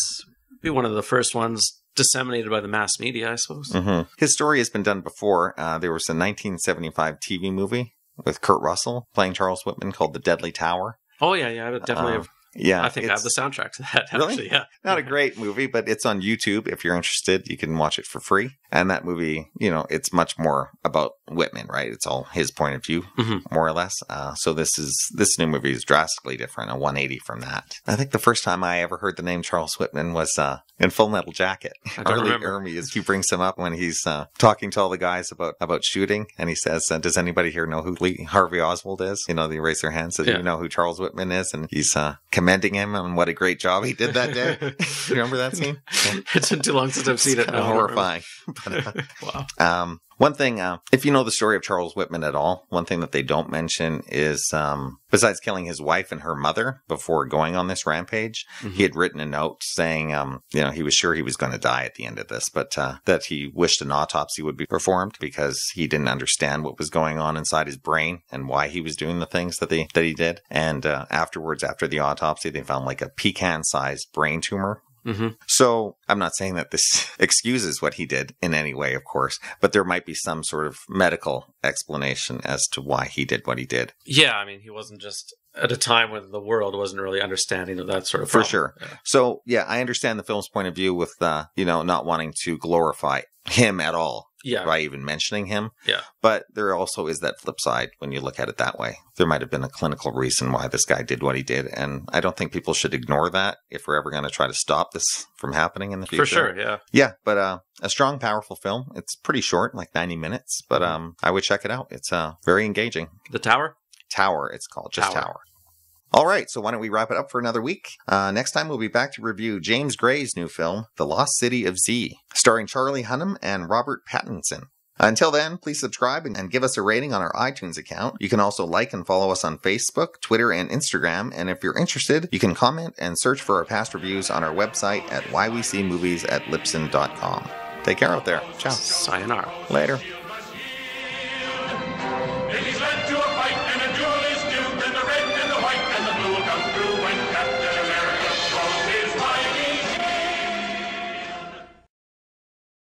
be one of the first ones disseminated by the mass media, I suppose. His story has been done before. There was a 1975 TV movie with Kurt Russell playing Charles Whitman called The Deadly Tower. Oh, yeah. I would definitely have. Yeah. I think I have the soundtrack to that, actually. Really? Yeah. Not a great movie, but it's on YouTube. If you're interested, you can watch it for free. And that movie, it's much more about Whitman, right? It's all his point of view, more or less. So this new movie is drastically different, a 180 from that. I think the first time I ever heard the name Charles Whitman was in Full Metal Jacket. Arlie Ermey, he brings him up when he's talking to all the guys about shooting, and he says, "Does anybody here know who Lee Harvey Oswald is?" They raise their hands. Says, "You know who Charles Whitman is?" And he's commending him on what a great job he did that day. You remember that scene? It's been too long since I've seen it. Horrifying. Wow. One thing, if you know the story of Charles Whitman at all, one thing that they don't mention is, besides killing his wife and her mother before going on this rampage, he had written a note saying, he was sure he was going to die at the end of this, but that he wished an autopsy would be performed because he didn't understand what was going on inside his brain and why he was doing the things that he did. And afterwards, after the autopsy, they found like a pecan-sized brain tumor. So I'm not saying that this excuses what he did in any way, of course, but there might be some sort of medical explanation as to why he did what he did. Yeah, I mean, he wasn't just at a time when the world wasn't really understanding of that sort of problem. For sure. Yeah. So, yeah, I understand the film's point of view with, not wanting to glorify him at all. Yeah. By even mentioning him. Yeah. But there also is that flip side when you look at it that way. There might have been a clinical reason why this guy did what he did. And I don't think people should ignore that if we're ever going to try to stop this from happening in the future. For sure, yeah. Yeah, but a strong, powerful film. It's pretty short, like 90 minutes. But I would check it out. It's very engaging. The Tower? Tower, it's called. Just Tower. All right, so why don't we wrap it up for another week? Next time, we'll be back to review James Gray's new film, The Lost City of Z, starring Charlie Hunnam and Robert Pattinson. Until then, please subscribe and give us a rating on our iTunes account. You can also like and follow us on Facebook, Twitter, and Instagram. And if you're interested, you can comment and search for our past reviews on our website at whywecmovies@libsyn.com. Take care out there. Ciao. Sayonara. Later.